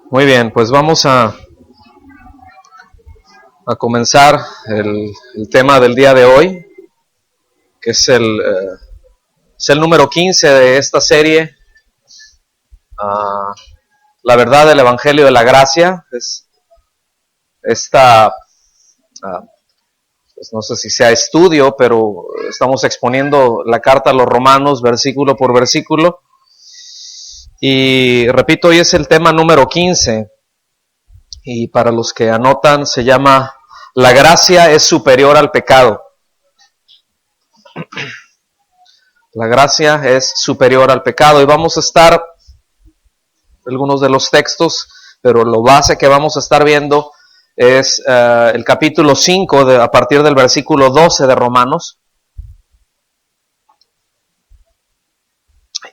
Muy bien, pues vamos a comenzar el tema del día de hoy, que es el número 15 de esta serie, la verdad del Evangelio de la Gracia. Es esta, pues no sé si sea estudio, pero estamos exponiendo la carta a los Romanos versículo por versículo. Y repito, hoy es el tema número 15. Y para los que anotan, se llama La gracia es superior al pecado. La gracia es superior al pecado. Y vamos a estar, algunos de los textos, pero lo base que vamos a estar viendo es el capítulo 5, a partir del versículo 12 de Romanos.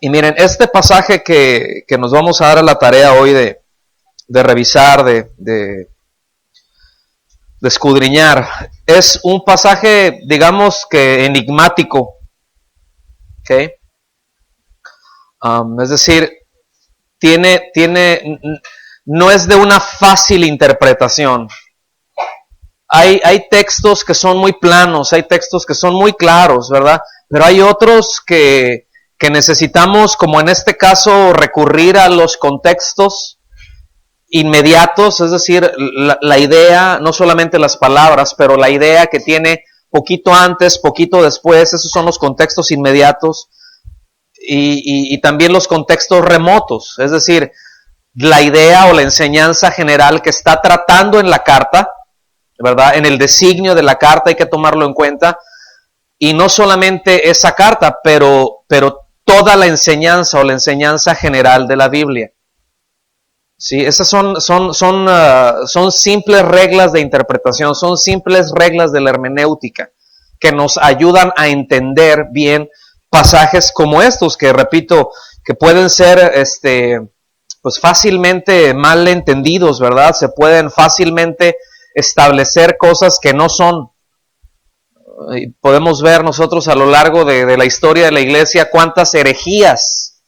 Y miren, este pasaje que nos vamos a dar a la tarea hoy de revisar, de escudriñar, es un pasaje, digamos que enigmático. ¿Okay? Es decir, no es de una fácil interpretación. Hay textos que son muy planos, hay textos que son muy claros, ¿verdad? Pero hay otros que necesitamos, como en este caso, recurrir a los contextos inmediatos, es decir, la idea, no solamente las palabras, pero la idea que tiene poquito antes, poquito después, esos son los contextos inmediatos. Y también los contextos remotos, es decir, la idea o la enseñanza general que está tratando en la carta, ¿verdad? En el designio de la carta hay que tomarlo en cuenta, y no solamente esa carta, pero toda la enseñanza o la enseñanza general de la Biblia. ¿Sí? Esas son simples reglas de interpretación, son simples reglas de la hermenéutica que nos ayudan a entender bien pasajes como estos, que repito, que pueden ser pues fácilmente mal entendidos, ¿verdad? Se pueden fácilmente establecer cosas que no son. Y podemos ver nosotros a lo largo de la historia de la iglesia cuántas herejías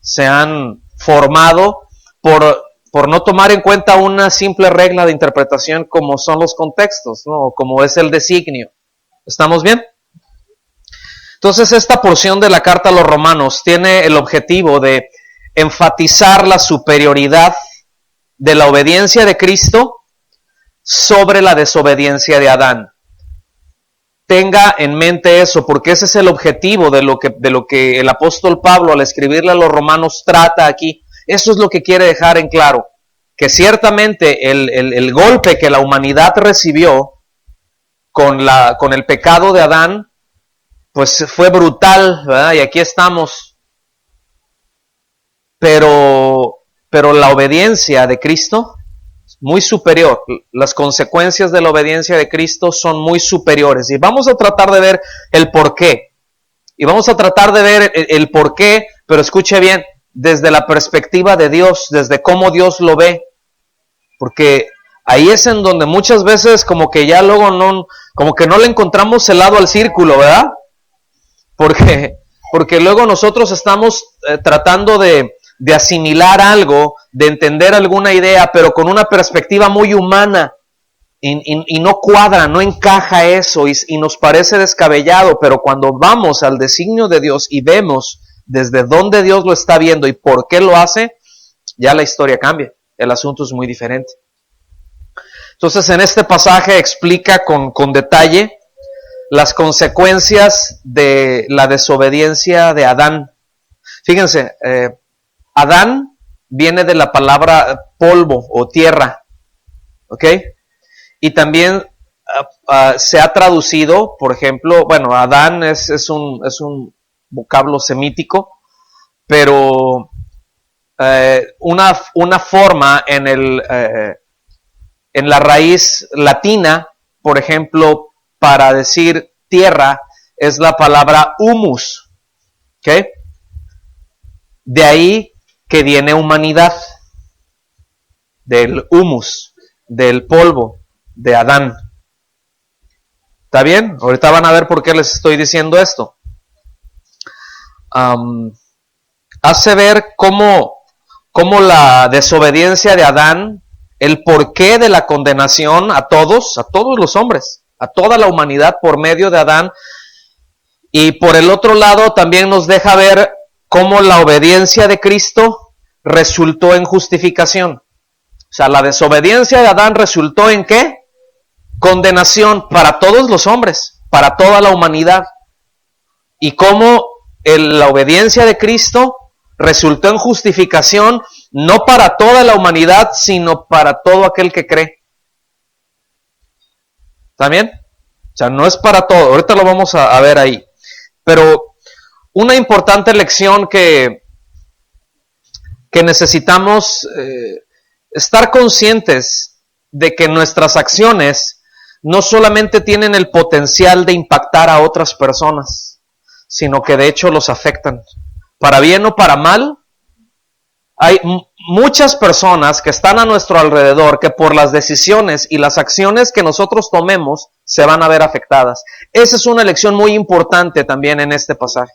se han formado por no tomar en cuenta una simple regla de interpretación como son los contextos, ¿no? Como es el designio. ¿Estamos bien? Entonces, esta porción de la carta a los Romanos tiene el objetivo de enfatizar la superioridad de la obediencia de Cristo sobre la desobediencia de Adán. Tenga en mente eso, porque ese es el objetivo de lo que el apóstol Pablo, al escribirle a los Romanos, trata aquí. Eso es lo que quiere dejar en claro, que ciertamente el golpe que la humanidad recibió con el pecado de Adán, pues fue brutal, ¿verdad? Y aquí estamos. Pero la obediencia de Cristo es muy superior. Las consecuencias de la obediencia de Cristo son muy superiores. Y vamos a tratar de ver el por qué. Y vamos a tratar de ver el por qué, pero escuche bien, desde la perspectiva de Dios, desde cómo Dios lo ve. Porque ahí es en donde muchas veces como que ya luego como que no le encontramos el lado al círculo, ¿verdad? Porque luego nosotros estamos tratando de asimilar algo, de entender alguna idea, pero con una perspectiva muy humana, y no cuadra, no encaja eso, y nos parece descabellado, pero cuando vamos al designio de Dios y vemos desde dónde Dios lo está viendo y por qué lo hace, ya la historia cambia, el asunto es muy diferente. Entonces, en este pasaje explica con detalle las consecuencias de la desobediencia de Adán. Fíjense, Adán viene de la palabra polvo o tierra, ¿ok? Y también se ha traducido, por ejemplo, bueno, Adán es un vocablo semítico, pero una forma en la raíz latina, por ejemplo, para decir tierra, es la palabra humus, ¿ok? De ahí que viene humanidad, del humus, del polvo de Adán. ¿Está bien? Ahorita van a ver por qué les estoy diciendo esto. Hace ver cómo cómo la desobediencia de Adán, el porqué de la condenación a todos los hombres, a toda la humanidad por medio de Adán. Y por el otro lado también nos deja ver cómo la obediencia de Cristo resultó en justificación. O sea, la desobediencia de Adán resultó en ¿qué? Condenación para todos los hombres, para toda la humanidad. Y cómo la obediencia de Cristo resultó en justificación no para toda la humanidad, sino para todo aquel que cree. ¿Está bien? O sea, no es para todo. Ahorita lo vamos a ver ahí. Pero una importante lección que necesitamos estar conscientes de que nuestras acciones no solamente tienen el potencial de impactar a otras personas, sino que de hecho los afectan. Para bien o para mal, hay muchas personas que están a nuestro alrededor que por las decisiones y las acciones que nosotros tomemos se van a ver afectadas. Esa es una lección muy importante también en este pasaje.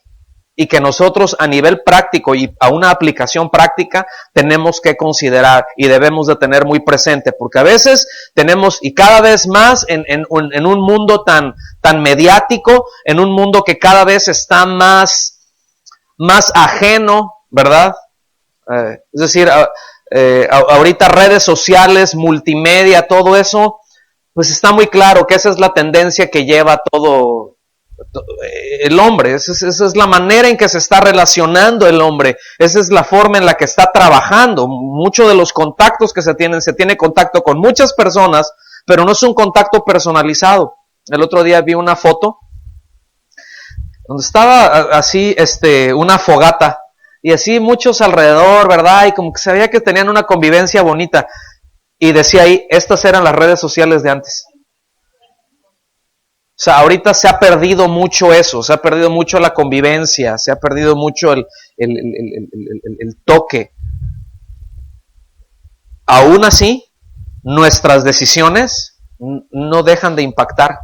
Y que nosotros a nivel práctico y a una aplicación práctica tenemos que considerar y debemos de tener muy presente. Porque a veces tenemos, y cada vez más en un mundo tan mediático, en un mundo que cada vez está más ajeno, ¿verdad? Es decir, ahorita redes sociales, multimedia, todo eso, pues está muy claro que esa es la tendencia que lleva todo el hombre. Esa es la manera en que se está relacionando el hombre, esa es la forma en la que está trabajando. Muchos de los contactos que se tiene contacto con muchas personas, pero no es un contacto personalizado. El otro día vi una foto donde estaba así una fogata y así muchos alrededor, ¿verdad? Y como que se veía que tenían una convivencia bonita y decía ahí, estas eran las redes sociales de antes. O sea, ahorita se ha perdido mucho eso, se ha perdido mucho la convivencia, se ha perdido mucho el toque. Aún así, nuestras decisiones no dejan de impactar.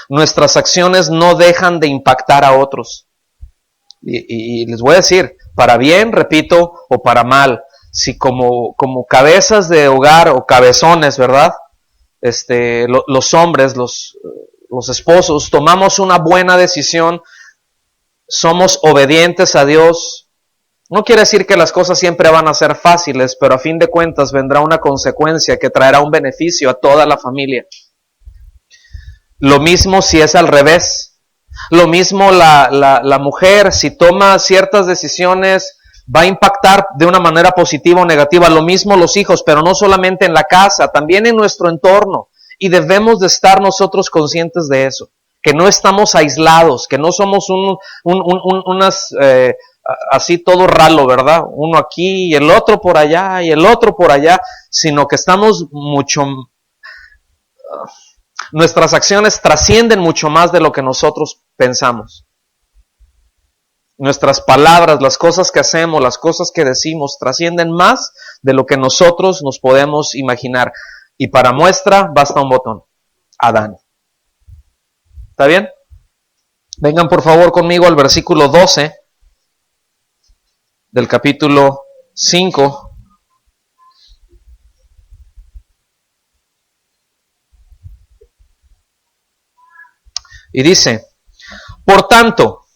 Nuestras acciones no dejan de impactar a otros. Y les voy a decir, para bien, repito, o para mal, si como cabezas de hogar o cabezones, ¿verdad? Los hombres, los esposos, tomamos una buena decisión, somos obedientes a Dios. No quiere decir que las cosas siempre van a ser fáciles, pero a fin de cuentas vendrá una consecuencia que traerá un beneficio a toda la familia. Lo mismo si es al revés. Lo mismo la mujer, si toma ciertas decisiones, va a impactar de una manera positiva o negativa. Lo mismo los hijos, pero no solamente en la casa, también en nuestro entorno. Y debemos de estar nosotros conscientes de eso, que no estamos aislados, que no somos así todo ralo, ¿verdad? Uno aquí y el otro por allá y el otro por allá, sino que estamos nuestras acciones trascienden mucho más de lo que nosotros pensamos. Nuestras palabras, las cosas que hacemos, las cosas que decimos, trascienden más de lo que nosotros nos podemos imaginar. Y para muestra basta un botón. Adán. ¿Está bien? Vengan por favor conmigo al versículo 12 del capítulo 5. Y dice, por tanto,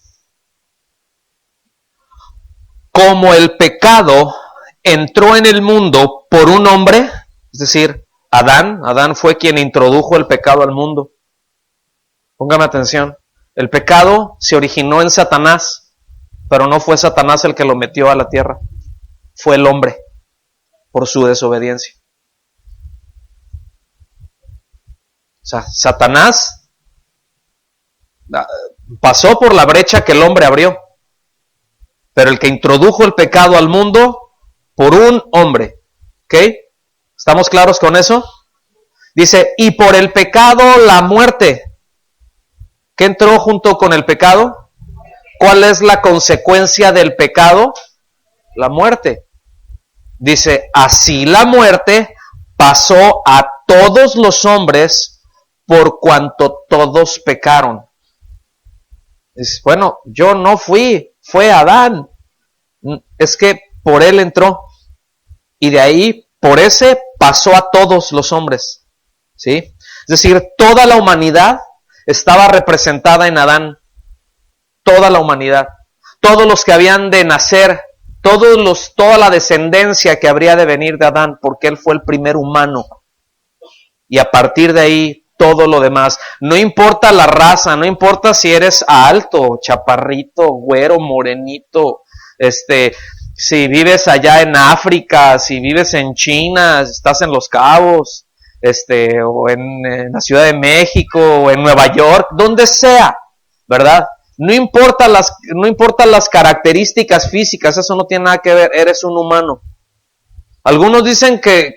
como el pecado entró en el mundo por un hombre, es decir, Adán fue quien introdujo el pecado al mundo. Póngame atención, el pecado se originó en Satanás, pero no fue Satanás el que lo metió a la tierra, fue el hombre, por su desobediencia. O sea, Satanás pasó por la brecha que el hombre abrió, pero el que introdujo el pecado al mundo por un hombre. ¿Ok? ¿Estamos claros con eso? Dice, y por el pecado la muerte. ¿Qué entró junto con el pecado? ¿Cuál es la consecuencia del pecado? La muerte. Dice, así la muerte pasó a todos los hombres por cuanto todos pecaron. Dice, bueno, yo no fui, fue Adán. Es que por él entró. y de ahí, por ese, pasó a todos los hombres, ¿sí? Es decir, toda la humanidad estaba representada en Adán, toda la humanidad, todos los que habían de nacer, toda la descendencia que habría de venir de Adán, porque él fue el primer humano, y a partir de ahí, todo lo demás. No importa la raza, no importa si eres alto, chaparrito, güero, morenito, si vives allá en África, si vives en China, si estás en Los Cabos, o en la Ciudad de México, o en Nueva York, donde sea, ¿verdad? No importa las características físicas, eso no tiene nada que ver, eres un humano. Algunos dicen que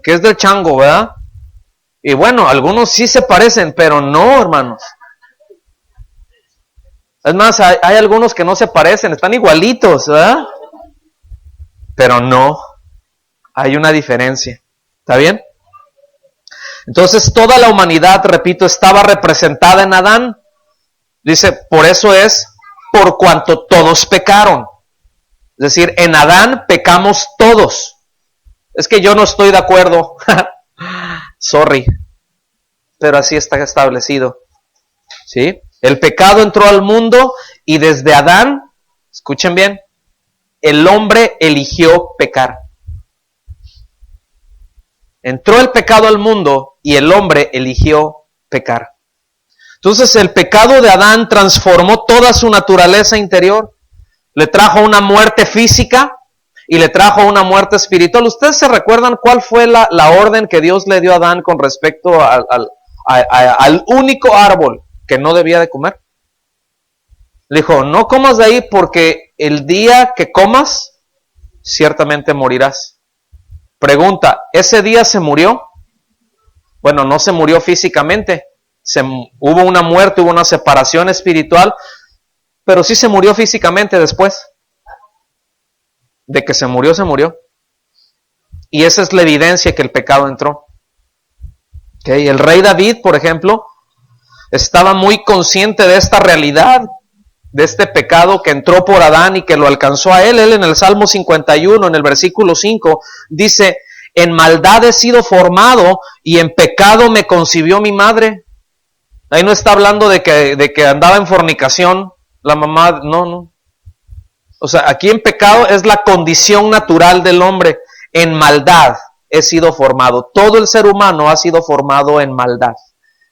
es del chango, ¿verdad? Y bueno, algunos sí se parecen, pero no, hermanos. Es más, hay algunos que no se parecen, están igualitos, ¿verdad? Pero no, hay una diferencia. ¿Está bien? Entonces, toda la humanidad, repito, estaba representada en Adán. Dice, por eso es, por cuanto todos pecaron. Es decir, en Adán pecamos todos. Es que yo no estoy de acuerdo. Sorry, pero así está establecido, ¿sí? El pecado entró al mundo y desde Adán, escuchen bien, el hombre eligió pecar. Entró el pecado al mundo y el hombre eligió pecar. Entonces el pecado de Adán transformó toda su naturaleza interior, le trajo una muerte física y le trajo una muerte espiritual. ¿Ustedes se recuerdan cuál fue la orden que Dios le dio a Adán con respecto al único árbol que no debía de comer? Le dijo, no comas de ahí porque el día que comas, ciertamente morirás. Pregunta, ¿ese día se murió? Bueno, no se murió físicamente, hubo una muerte, hubo una separación espiritual, pero sí se murió físicamente después. De que se murió, se murió. Y esa es la evidencia que el pecado entró. ¿Okay? El rey David, por ejemplo, estaba muy consciente de esta realidad, de este pecado que entró por Adán y que lo alcanzó a él. Él en el Salmo 51, en el versículo 5, dice, en maldad he sido formado y en pecado me concibió mi madre. Ahí no está hablando de que andaba en fornicación la mamá, no. O sea, aquí en pecado es la condición natural del hombre. En maldad he sido formado. Todo el ser humano ha sido formado en maldad.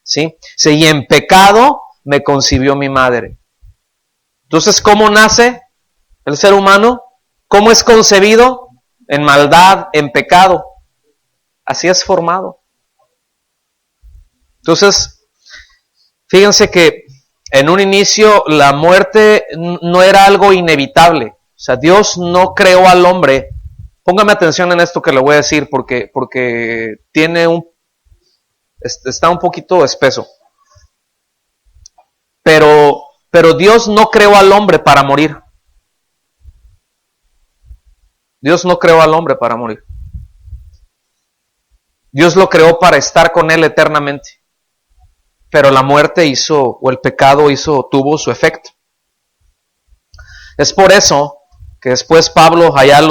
¿Sí? Sí, y en pecado me concibió mi madre. Entonces, ¿cómo nace el ser humano? ¿Cómo es concebido? En maldad, en pecado. Así es formado. Entonces, fíjense que en un inicio la muerte no era algo inevitable. O sea, Dios no creó al hombre. Póngame atención en esto que le voy a decir porque está un poquito espeso. Pero Dios no creó al hombre para morir. Dios no creó al hombre para morir. Dios lo creó para estar con él eternamente. Pero la muerte el pecado tuvo su efecto. Es por eso que después Pablo, allá a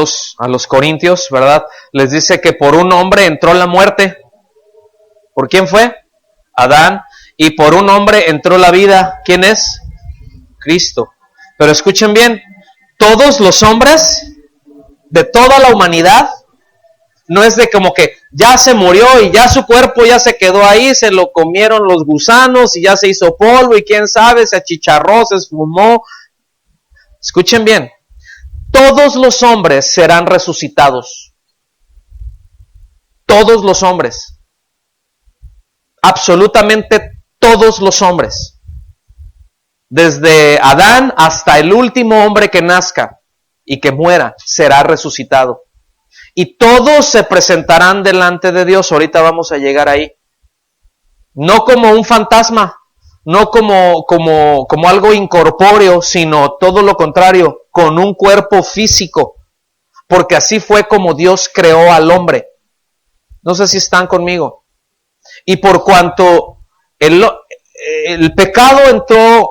los Corintios, ¿verdad? Les dice que por un hombre entró la muerte. ¿Por quién fue? Adán. Y por un hombre entró la vida. ¿Quién es? Cristo. Pero escuchen bien, todos los hombres de toda la humanidad, no es de como que ya se murió y ya su cuerpo ya se quedó ahí, se lo comieron los gusanos y ya se hizo polvo y quién sabe, se achicharró, se esfumó. Escuchen bien, todos los hombres serán resucitados. Todos los hombres. Absolutamente todos los hombres. Desde Adán hasta el último hombre que nazca y que muera, será resucitado. Y todos se presentarán delante de Dios. Ahorita vamos a llegar ahí. No como un fantasma, no como algo incorpóreo, sino todo lo contrario, con un cuerpo físico. Porque así fue como Dios creó al hombre. No sé si están conmigo. Y por cuanto el pecado entró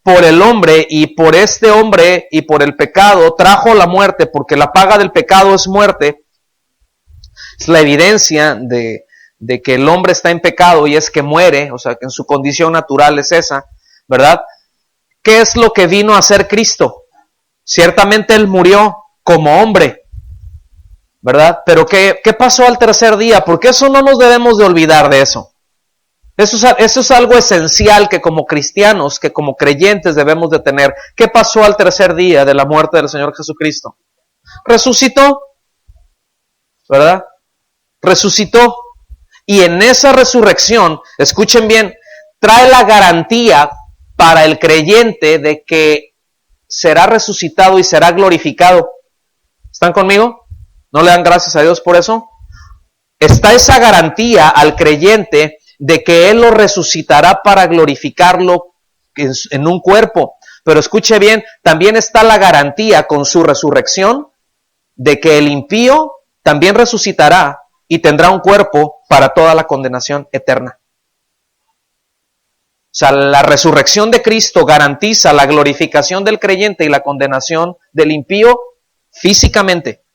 por el hombre y por este hombre y por el pecado trajo la muerte, porque la paga del pecado es muerte. Es la evidencia de que el hombre está en pecado y es que muere, o sea, que en su condición natural es esa, ¿verdad? ¿Qué es lo que vino a hacer Cristo? Ciertamente Él murió como hombre, ¿verdad? Pero ¿qué pasó al tercer día? Porque eso no nos debemos de olvidar de eso. Eso es algo esencial que como cristianos, que como creyentes debemos de tener. ¿Qué pasó al tercer día de la muerte del Señor Jesucristo? Resucitó, ¿verdad? Resucitó. Y en esa resurrección, escuchen bien, trae la garantía para el creyente de que será resucitado y será glorificado. ¿Están conmigo? ¿No le dan gracias a Dios por eso? Está esa garantía al creyente de que Él lo resucitará para glorificarlo en un cuerpo. Pero escuche bien, también está la garantía con su resurrección de que el impío también resucitará y tendrá un cuerpo para toda la condenación eterna. O sea, la resurrección de Cristo garantiza la glorificación del creyente y la condenación del impío físicamente.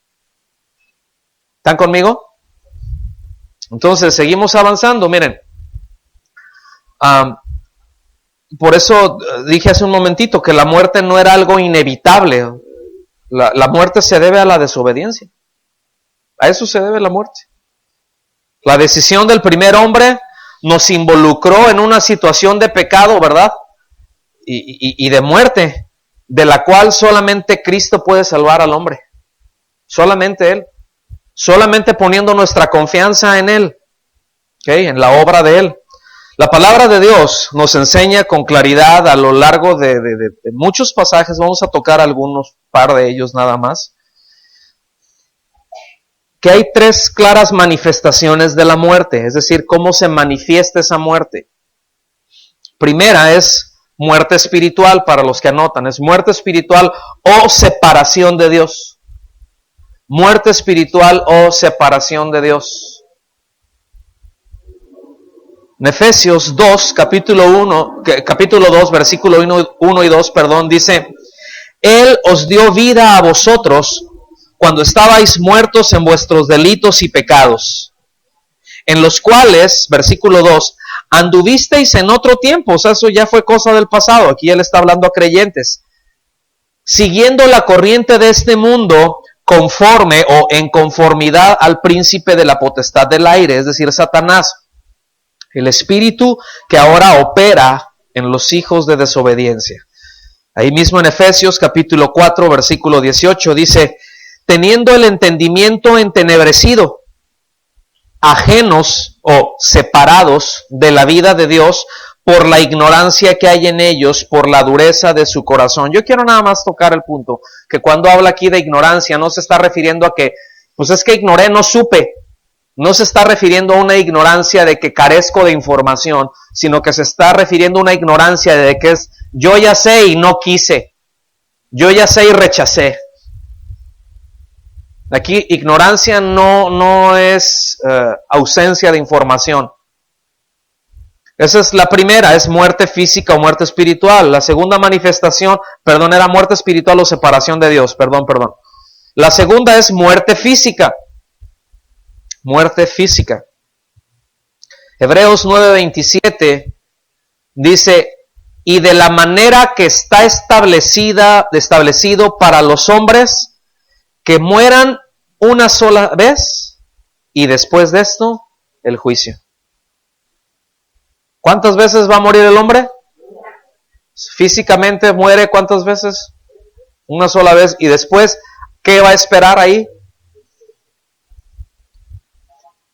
¿Están conmigo? Entonces, seguimos avanzando, miren. Por eso dije hace un momentito que la muerte no era algo inevitable. La muerte se debe a la desobediencia. A eso se debe la muerte. La decisión del primer hombre nos involucró en una situación de pecado, ¿verdad? Y de muerte, de la cual solamente Cristo puede salvar al hombre. Solamente Él. Solamente poniendo nuestra confianza en Él. ¿Okay? En la obra de Él. La palabra de Dios nos enseña con claridad a lo largo de muchos pasajes. Vamos a tocar algunos, par de ellos nada más. Que hay tres claras manifestaciones de la muerte, es decir, cómo se manifiesta esa muerte. Primera es muerte espiritual, para los que anotan, es muerte espiritual o separación de Dios. Muerte espiritual o separación de Dios. En Efesios 2, capítulo 2, versículo 1 y 2, dice: Él os dio vida a vosotros cuando estabais muertos en vuestros delitos y pecados, en los cuales, versículo 2, anduvisteis en otro tiempo. O sea, eso ya fue cosa del pasado. Aquí él está hablando a creyentes. Siguiendo la corriente de este mundo, conforme o en conformidad al príncipe de la potestad del aire, es decir, Satanás, el espíritu que ahora opera en los hijos de desobediencia. Ahí mismo en Efesios capítulo 4, versículo 18 dice: teniendo el entendimiento entenebrecido, ajenos o separados de la vida de Dios por la ignorancia que hay en ellos, por la dureza de su corazón. Yo quiero nada más tocar el punto, que cuando habla aquí de ignorancia, no se está refiriendo a que, pues es que ignoré, no supe. No se está refiriendo a una ignorancia de que carezco de información, sino que se está refiriendo a una ignorancia de que es, yo ya sé y no quise. Yo ya sé y rechacé. Aquí ignorancia no es ausencia de información. Esa es la primera, es muerte física o muerte espiritual. La segunda manifestación, era muerte espiritual o separación de Dios, perdón. La segunda es muerte física. Muerte física. Hebreos 9:27 dice: y de la manera que está establecido para los hombres, que mueran una sola vez, y después de esto, el juicio. ¿Cuántas veces va a morir el hombre? Físicamente muere, ¿cuántas veces? Una sola vez. Y después, ¿qué va a esperar ahí?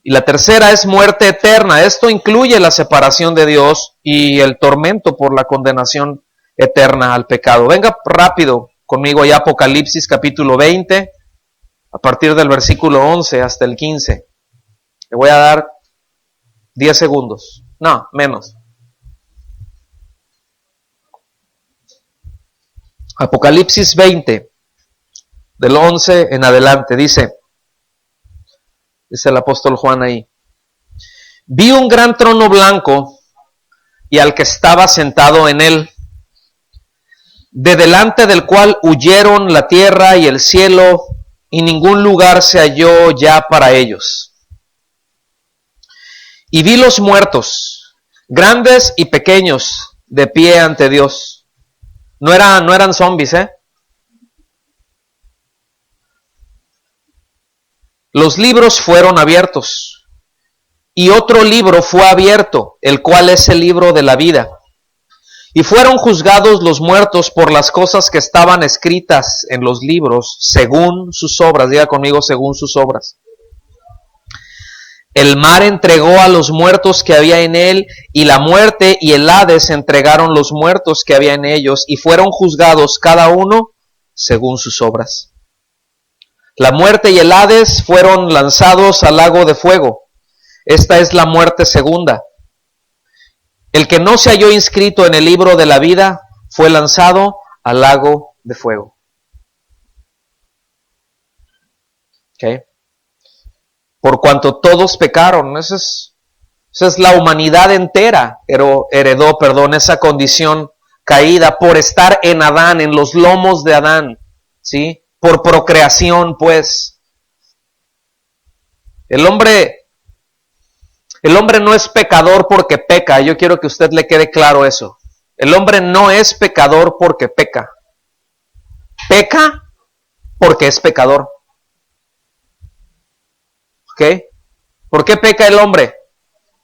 Y la tercera es muerte eterna. Esto incluye la separación de Dios y el tormento por la condenación eterna al pecado. Venga rápido conmigo ya, Apocalipsis capítulo 20, a partir del versículo 11 hasta el 15. Le voy a dar 10 segundos. No, menos. Apocalipsis 20, del 11 en adelante, dice el apóstol Juan ahí: vi un gran trono blanco y al que estaba sentado en él, de delante del cual huyeron la tierra y el cielo, y ningún lugar se halló ya para ellos. Y vi los muertos, grandes y pequeños, de pie ante Dios. No eran zombies, ¿eh? Los libros fueron abiertos. Y otro libro fue abierto, el cual es el libro de la vida. Y fueron juzgados los muertos por las cosas que estaban escritas en los libros, según sus obras. Diga conmigo, según sus obras. El mar entregó a los muertos que había en él, y la muerte y el Hades entregaron los muertos que había en ellos, y fueron juzgados cada uno según sus obras. La muerte y el Hades fueron lanzados al lago de fuego. Esta es la muerte segunda. El que no se halló inscrito en el libro de la vida fue lanzado al lago de fuego. ¿Okay? Por cuanto todos pecaron, esa es la humanidad entera, heredó, esa condición caída por estar en Adán, en los lomos de Adán, ¿sí? Por procreación, pues. El hombre no es pecador porque peca. Yo quiero que a usted le quede claro eso. El hombre no es pecador porque peca. Peca porque es pecador. ¿Ok? ¿Por qué peca el hombre?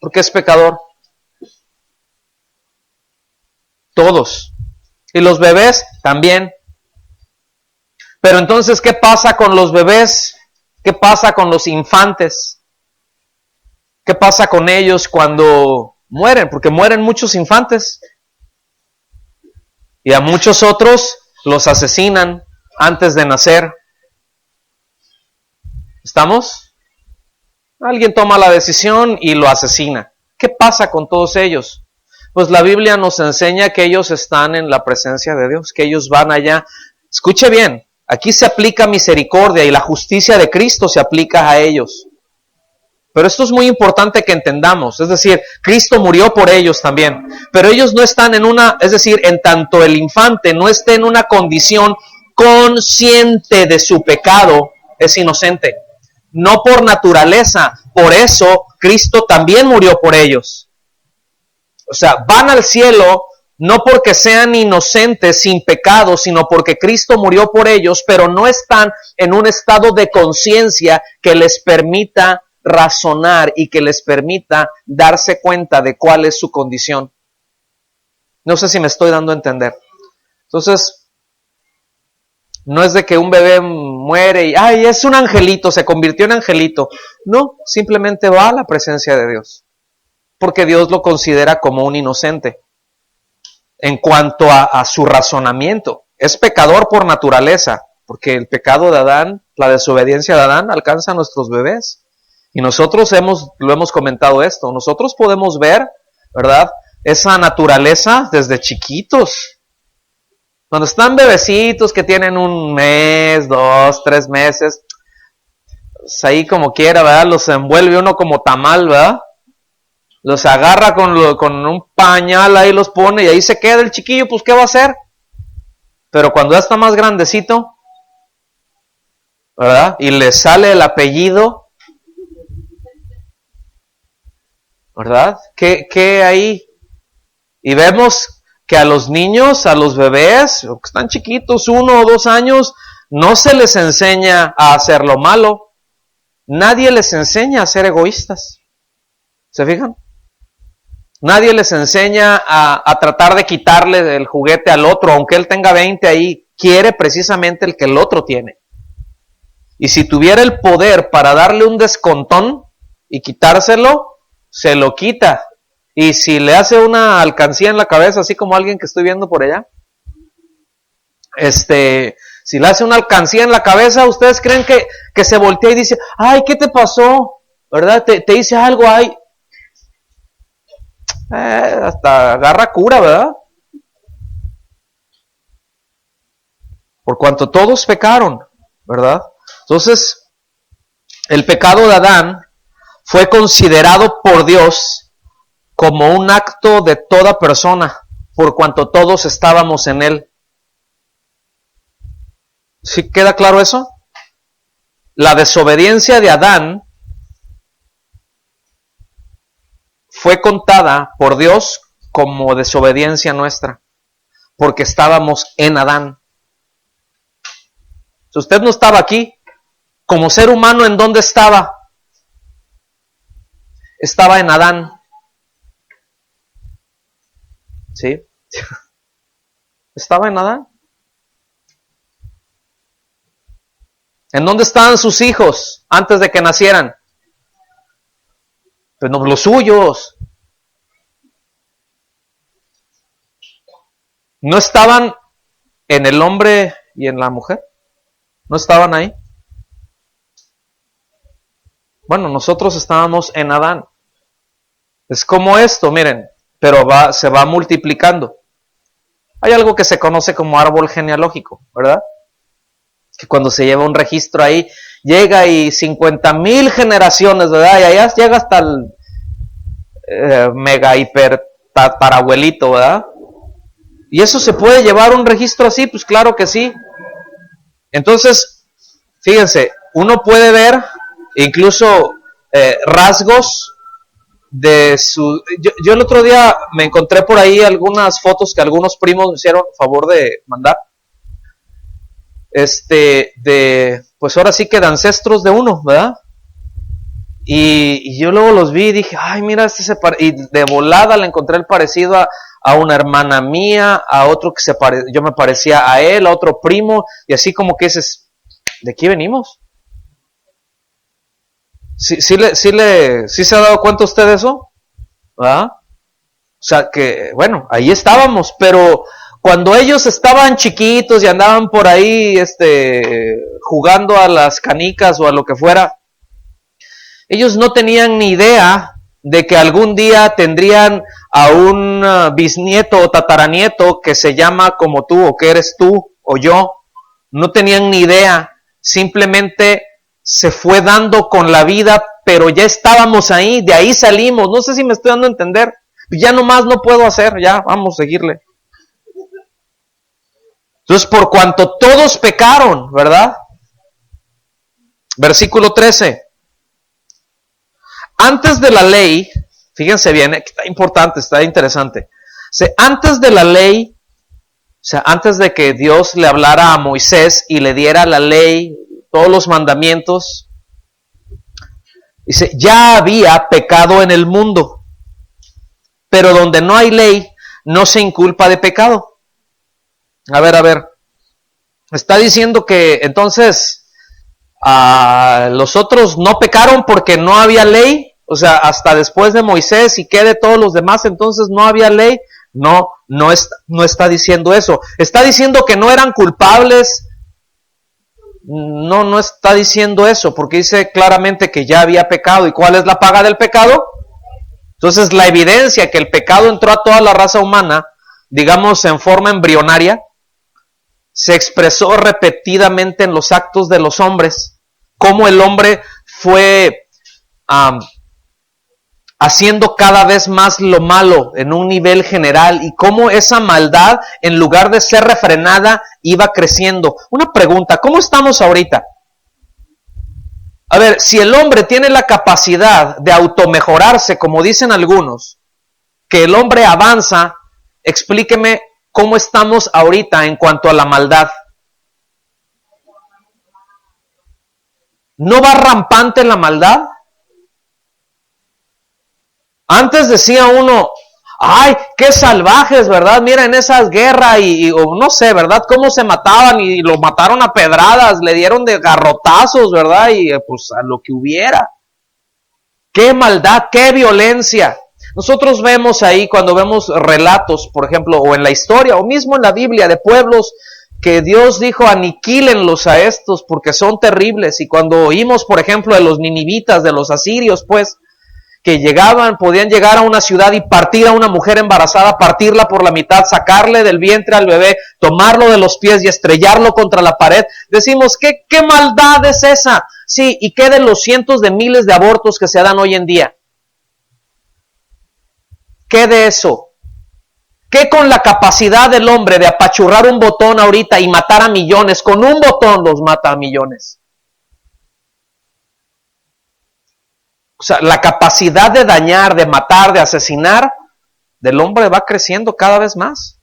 Porque es pecador. Todos. Y los bebés también. Pero entonces, ¿qué pasa con los bebés? ¿Qué pasa con los infantes? ¿Qué pasa con ellos cuando mueren? Porque mueren muchos infantes. Y a muchos otros los asesinan antes de nacer. ¿Estamos? Alguien toma la decisión y lo asesina. ¿Qué pasa con todos ellos? Pues la Biblia nos enseña que ellos están en la presencia de Dios, que ellos van allá. Escuche bien, aquí se aplica misericordia y la justicia de Cristo se aplica a ellos. Pero esto es muy importante que entendamos, es decir, Cristo murió por ellos también, pero ellos no están en tanto el infante no esté en una condición consciente de su pecado, es inocente, no por naturaleza, por eso Cristo también murió por ellos. O sea, van al cielo no porque sean inocentes sin pecado, sino porque Cristo murió por ellos, pero no están en un estado de conciencia que les permita razonar y que les permita darse cuenta de cuál es su condición. No sé si me estoy dando a entender. Entonces, no es de que un bebé muere y ¡ay, es un angelito, se convirtió en angelito! No, simplemente va a la presencia de Dios, porque Dios lo considera como un inocente. En cuanto a su razonamiento, es pecador por naturaleza, porque el pecado de Adán, la desobediencia de Adán, alcanza a nuestros bebés. Y nosotros lo hemos comentado esto, nosotros podemos ver, ¿verdad?, esa naturaleza desde chiquitos. Cuando están bebecitos que tienen 1 mes, 2, 3 meses, pues ahí como quiera, ¿verdad?, los envuelve uno como tamal, ¿verdad? Los agarra con un pañal, ahí los pone y ahí se queda el chiquillo, pues ¿qué va a hacer? Pero cuando ya está más grandecito, ¿verdad?, y le sale el apellido, ¿verdad? ¿Qué ahí? Y vemos que a los niños, a los bebés, que están chiquitos, 1 o 2 años, no se les enseña a hacer lo malo. Nadie les enseña a ser egoístas. ¿Se fijan? Nadie les enseña a tratar de quitarle el juguete al otro, aunque él tenga 20 ahí, quiere precisamente el que el otro tiene. Y si tuviera el poder para darle un descontón y quitárselo, se lo quita. Y si le hace una alcancía en la cabeza, así como alguien que estoy viendo por allá, si le hace una alcancía en la cabeza, ¿ustedes creen que se voltea y dice, ay, ¿qué te pasó? ¿Verdad? Te hice algo, ay. Hasta agarra cura, ¿verdad? Por cuanto todos pecaron, ¿verdad? Entonces, el pecado de Adán fue considerado por Dios como un acto de toda persona, por cuanto todos estábamos en él. ¿Sí queda claro eso? La desobediencia de Adán fue contada por Dios como desobediencia nuestra, porque estábamos en Adán. Si usted no estaba aquí, como ser humano, ¿en dónde estaba? Estaba en Adán. ¿Sí? Estaba en Adán. ¿En dónde estaban sus hijos antes de que nacieran? Pues no, los suyos. ¿No estaban en el hombre y en la mujer? ¿No estaban ahí? Bueno, nosotros estábamos en Adán. Es como esto, miren, pero se va multiplicando. Hay algo que se conoce como árbol genealógico, ¿verdad? Que cuando se lleva un registro ahí, llega y 50,000 generaciones, ¿verdad? Y allá llega hasta el mega hiper tatarabuelito, ¿verdad? ¿Y eso se puede llevar un registro así? Pues claro que sí. Entonces, fíjense, uno puede ver incluso rasgos de su... Yo el otro día me encontré por ahí algunas fotos que algunos primos me hicieron favor de mandar. Pues ahora sí que de ancestros de uno, ¿verdad? Y yo luego los vi y dije, ay, mira, y de volada le encontré el parecido a una hermana mía, a otro que yo me parecía a él, a otro primo, y así como que dices, ¿de aquí venimos? ¿Sí se ha dado cuenta usted de eso? ¿Ah? O sea que, bueno, ahí estábamos, pero cuando ellos estaban chiquitos y andaban por ahí jugando a las canicas o a lo que fuera, ellos no tenían ni idea de que algún día tendrían a un bisnieto o tataranieto que se llama como tú, o que eres tú o yo. No tenían ni idea, simplemente se fue dando con la vida, pero ya estábamos ahí, de ahí salimos. No sé si me estoy dando a entender. Ya nomás no puedo hacer, ya vamos a seguirle. Entonces, por cuanto todos pecaron, ¿verdad? Versículo 13. Antes de la ley, fíjense bien, está importante, está interesante. O sea, antes de la ley, o sea, antes de que Dios le hablara a Moisés y le diera la ley, todos los mandamientos, dice, ya había pecado en el mundo, pero donde no hay ley, no se inculpa de pecado. A ver, está diciendo que entonces los otros no pecaron porque no había ley, o sea, hasta después de Moisés y que de todos los demás, entonces no había ley. No está diciendo eso. Está diciendo que no eran culpables. No está diciendo eso, porque dice claramente que ya había pecado. ¿Y cuál es la paga del pecado? Entonces, la evidencia que el pecado entró a toda la raza humana, digamos en forma embrionaria, se expresó repetidamente en los actos de los hombres, cómo el hombre fue haciendo cada vez más lo malo en un nivel general y cómo esa maldad, en lugar de ser refrenada, iba creciendo. Una pregunta, ¿cómo estamos ahorita? A ver, si el hombre tiene la capacidad de automejorarse, como dicen algunos, que el hombre avanza, explíqueme cómo estamos ahorita en cuanto a la maldad. ¿No va rampante la maldad? Antes decía uno, ay, qué salvajes, ¿verdad? Mira en esas guerras o no sé, ¿verdad? Cómo se mataban y lo mataron a pedradas, le dieron de garrotazos, ¿verdad? Y pues a lo que hubiera. Qué maldad, qué violencia. Nosotros vemos ahí, cuando vemos relatos, por ejemplo, o en la historia, o mismo en la Biblia, de pueblos que Dios dijo, aniquílenlos a estos porque son terribles. Y cuando oímos, por ejemplo, de los ninivitas, de los asirios, pues, que podían llegar a una ciudad y partir a una mujer embarazada, partirla por la mitad, sacarle del vientre al bebé, tomarlo de los pies y estrellarlo contra la pared. Decimos, ¿qué maldad es esa? Sí, ¿y qué de los cientos de miles de abortos que se dan hoy en día? ¿Qué de eso? ¿Qué con la capacidad del hombre de apachurrar un botón ahorita y matar a millones? Con un botón los mata a millones. O sea, la capacidad de dañar, de matar, de asesinar del hombre va creciendo cada vez más.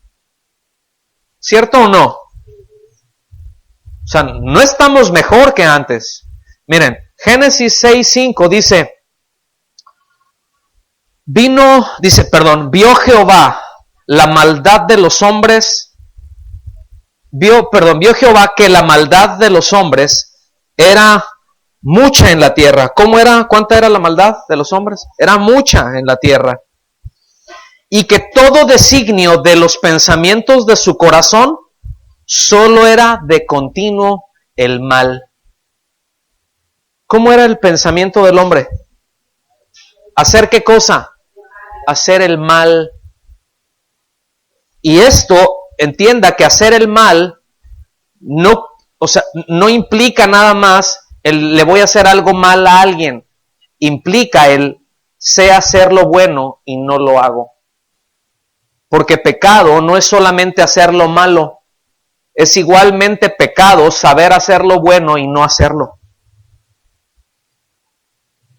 ¿Cierto o no? O sea, no estamos mejor que antes. Miren, Génesis 6:5 dice, vio Jehová la maldad de los hombres, vio Jehová que la maldad de los hombres era mucha en la tierra. ¿Cómo era? ¿Cuánta era la maldad de los hombres? Era mucha en la tierra. Y que todo designio de los pensamientos de su corazón solo era de continuo el mal. ¿Cómo era el pensamiento del hombre? ¿Hacer qué cosa? Hacer el mal. Y esto, entienda que hacer el mal no implica nada más le voy a hacer algo mal a alguien. Implica sé hacer lo bueno y no lo hago. Porque pecado no es solamente hacer lo malo, es igualmente pecado saber hacer lo bueno y no hacerlo.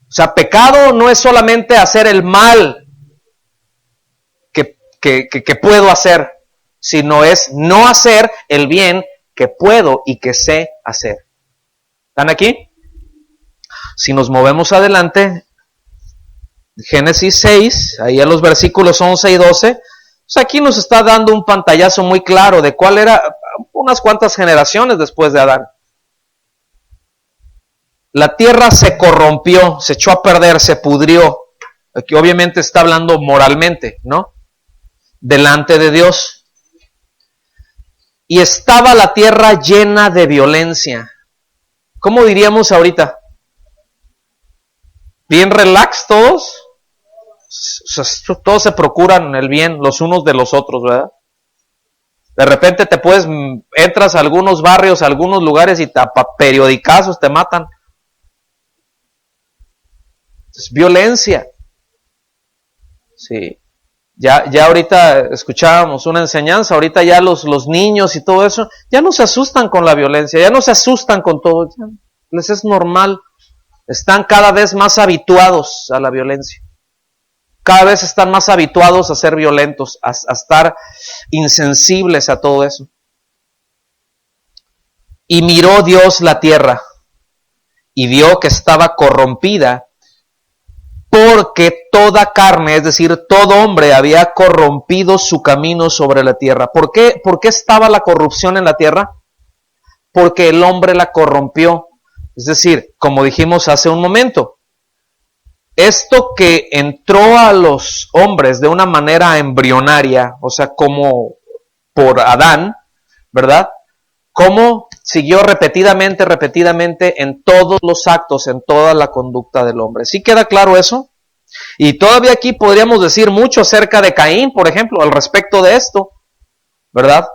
O sea, pecado no es solamente hacer el mal que puedo hacer, sino es no hacer el bien que puedo y que sé hacer. ¿Están aquí? Si nos movemos adelante, Génesis 6, ahí en los versículos 11 y 12, pues aquí nos está dando un pantallazo muy claro de cuál era unas cuantas generaciones después de Adán. La tierra se corrompió, se echó a perder, se pudrió. Aquí obviamente está hablando moralmente, ¿no? Delante de Dios. Y estaba la tierra llena de violencia. ¿Cómo diríamos ahorita? ¿Bien relax todos? O sea, todos se procuran el bien los unos de los otros, ¿verdad? De repente entras a algunos barrios, a algunos lugares y periodicazos te matan. Es violencia. Sí. Ya ahorita escuchábamos una enseñanza, ahorita ya los niños y todo eso, ya no se asustan con la violencia, ya no se asustan con todo, les es normal. Están cada vez más habituados a la violencia. Cada vez están más habituados a ser violentos, a estar insensibles a todo eso. Y miró Dios la tierra, y vio que estaba corrompida, porque toda carne, es decir, todo hombre había corrompido su camino sobre la tierra. ¿Por qué estaba la corrupción en la tierra? Porque el hombre la corrompió. Es decir, como dijimos hace un momento, esto que entró a los hombres de una manera embrionaria, o sea, como por Adán, ¿verdad? Cómo siguió repetidamente en todos los actos, en toda la conducta del hombre. ¿Sí queda claro eso? Y todavía aquí podríamos decir mucho acerca de Caín, por ejemplo, al respecto de esto, ¿verdad?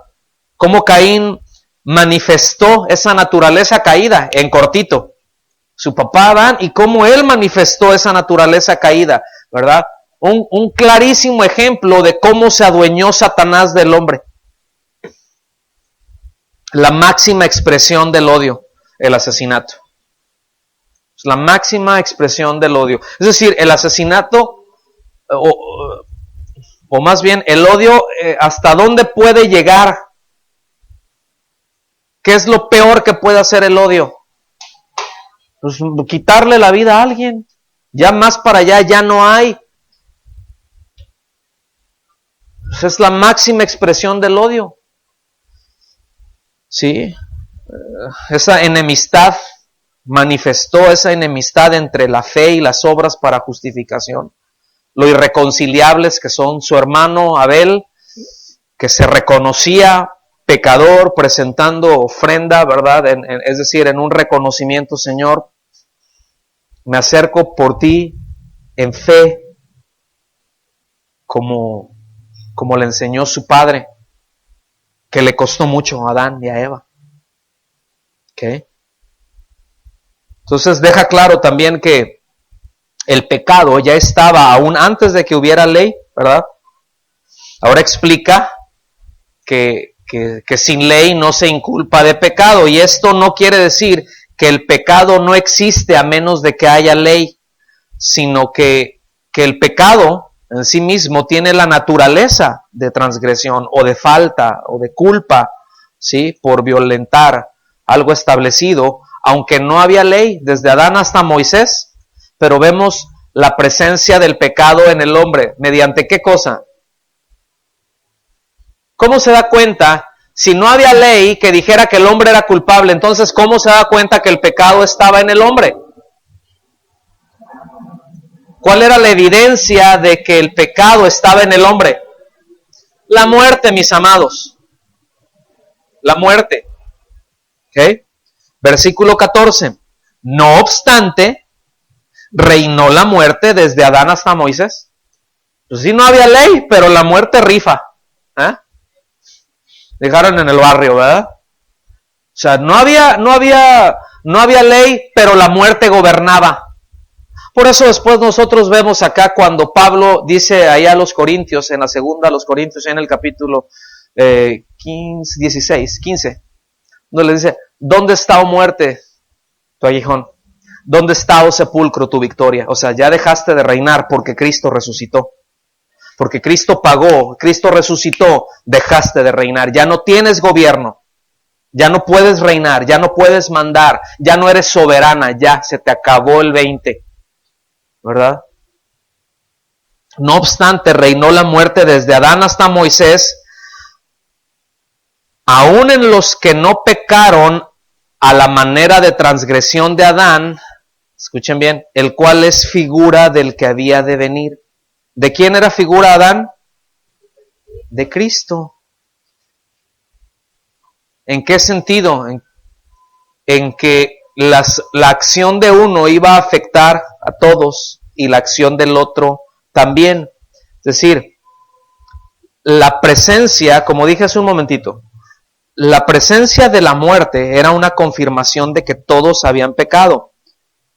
Cómo Caín manifestó esa naturaleza caída, en cortito, su papá Adán, y cómo él manifestó esa naturaleza caída, ¿verdad? Un clarísimo ejemplo de cómo se adueñó Satanás del hombre. La máxima expresión del odio, el asesinato. Es la máxima expresión del odio. Es decir, el asesinato, o más bien el odio, ¿hasta dónde puede llegar? ¿Qué es lo peor que puede hacer el odio? Pues quitarle la vida a alguien. Ya más para allá ya no hay. Pues es la máxima expresión del odio. Sí, esa enemistad, manifestó esa enemistad entre la fe y las obras para justificación. Lo irreconciliables que son su hermano Abel, que se reconocía pecador presentando ofrenda, ¿verdad? Es decir, en un reconocimiento, Señor, me acerco por ti en fe, como le enseñó su padre, que le costó mucho a Adán y a Eva. ¿Okay? Entonces deja claro también que el pecado ya estaba aún antes de que hubiera ley, ¿verdad? Ahora explica que sin ley no se inculpa de pecado, y esto no quiere decir que el pecado no existe a menos de que haya ley, sino que el pecado en sí mismo tiene la naturaleza de transgresión o de falta o de culpa, ¿sí? Por violentar algo establecido, aunque no había ley desde Adán hasta Moisés, pero vemos la presencia del pecado en el hombre. ¿Mediante qué cosa? ¿Cómo se da cuenta? Si no había ley que dijera que el hombre era culpable, entonces ¿cómo se da cuenta que el pecado estaba en el hombre? ¿Cuál era la evidencia de que el pecado estaba en el hombre? La muerte, mis amados. La muerte. ¿Ok? Versículo 14. No obstante, reinó la muerte desde Adán hasta Moisés. Pues sí, no había ley, pero la muerte rifa. ¿Eh? Dejaron en el barrio, ¿verdad? O sea, no había ley, pero la muerte gobernaba. Por eso después nosotros vemos acá cuando Pablo dice allá a los Corintios, en la segunda a los Corintios, en el capítulo 15, donde le dice, ¿dónde está, oh muerte, tu aguijón? ¿Dónde está, oh sepulcro, tu victoria? O sea, ya dejaste de reinar porque Cristo resucitó. Porque Cristo pagó, Cristo resucitó, dejaste de reinar. Ya no tienes gobierno, ya no puedes reinar, ya no puedes mandar, ya no eres soberana, ya se te acabó el 20. ¿Verdad? No obstante, reinó la muerte desde Adán hasta Moisés, aún en los que no pecaron a la manera de transgresión de Adán, escuchen bien, el cual es figura del que había de venir. ¿De quién era figura Adán? De Cristo. ¿En ququé sentido? En que la acción de uno iba a afectar a todos y la acción del otro también. Es decir, la presencia, como dije hace un momentito, la presencia de la muerte era una confirmación de que todos habían pecado.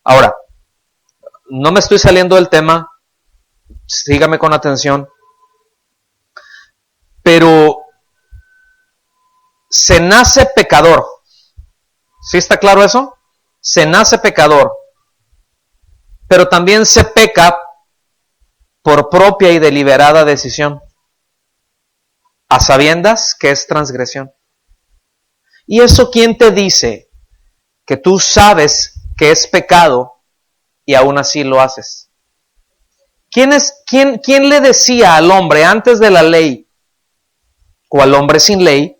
Ahora, no me estoy saliendo del tema, sígame con atención, pero se nace pecador. ¿Sí está claro eso? Se nace pecador, pero también se peca por propia y deliberada decisión, a sabiendas que es transgresión. ¿Y eso quién te dice que tú sabes que es pecado y aún así lo haces? ¿Quién le decía al hombre antes de la ley, o al hombre sin ley,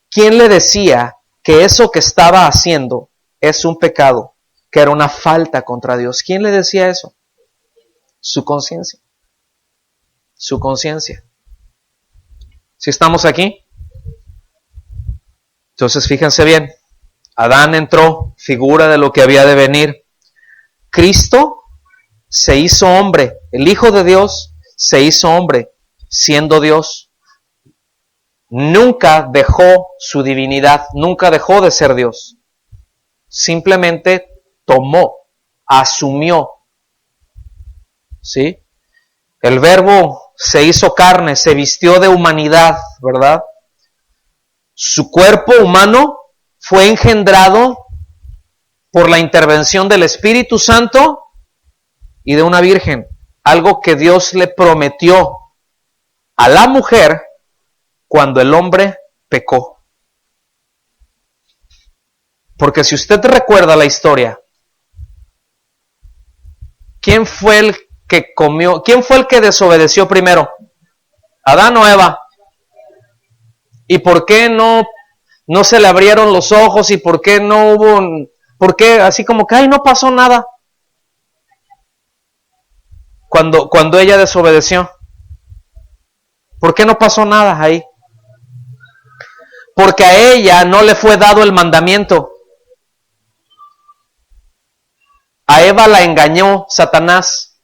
quién le decía que eso que estaba haciendo es un pecado, que era una falta contra Dios? ¿Quién le decía eso? Su conciencia. Su conciencia. ¿Sí estamos aquí? Entonces fíjense bien, Adán entró, figura de lo que había de venir. Cristo se hizo hombre, el Hijo de Dios se hizo hombre, siendo Dios. Nunca dejó su divinidad, nunca dejó de ser Dios. Simplemente tomó, asumió. ¿Sí? El Verbo se hizo carne, se vistió de humanidad, ¿verdad? Su cuerpo humano fue engendrado por la intervención del Espíritu Santo y de una virgen, algo que Dios le prometió a la mujer cuando el hombre pecó. Porque si usted recuerda la historia, ¿quién fue el que comió? ¿Quién fue el que desobedeció primero? ¿Adán o Eva? ¿Y por qué no se le abrieron los ojos? ¿Y por qué no hubo por qué así como que, ay, no pasó nada? Cuando ella desobedeció, ¿por qué no pasó nada ahí? Porque a ella no le fue dado el mandamiento. A Eva la engañó Satanás.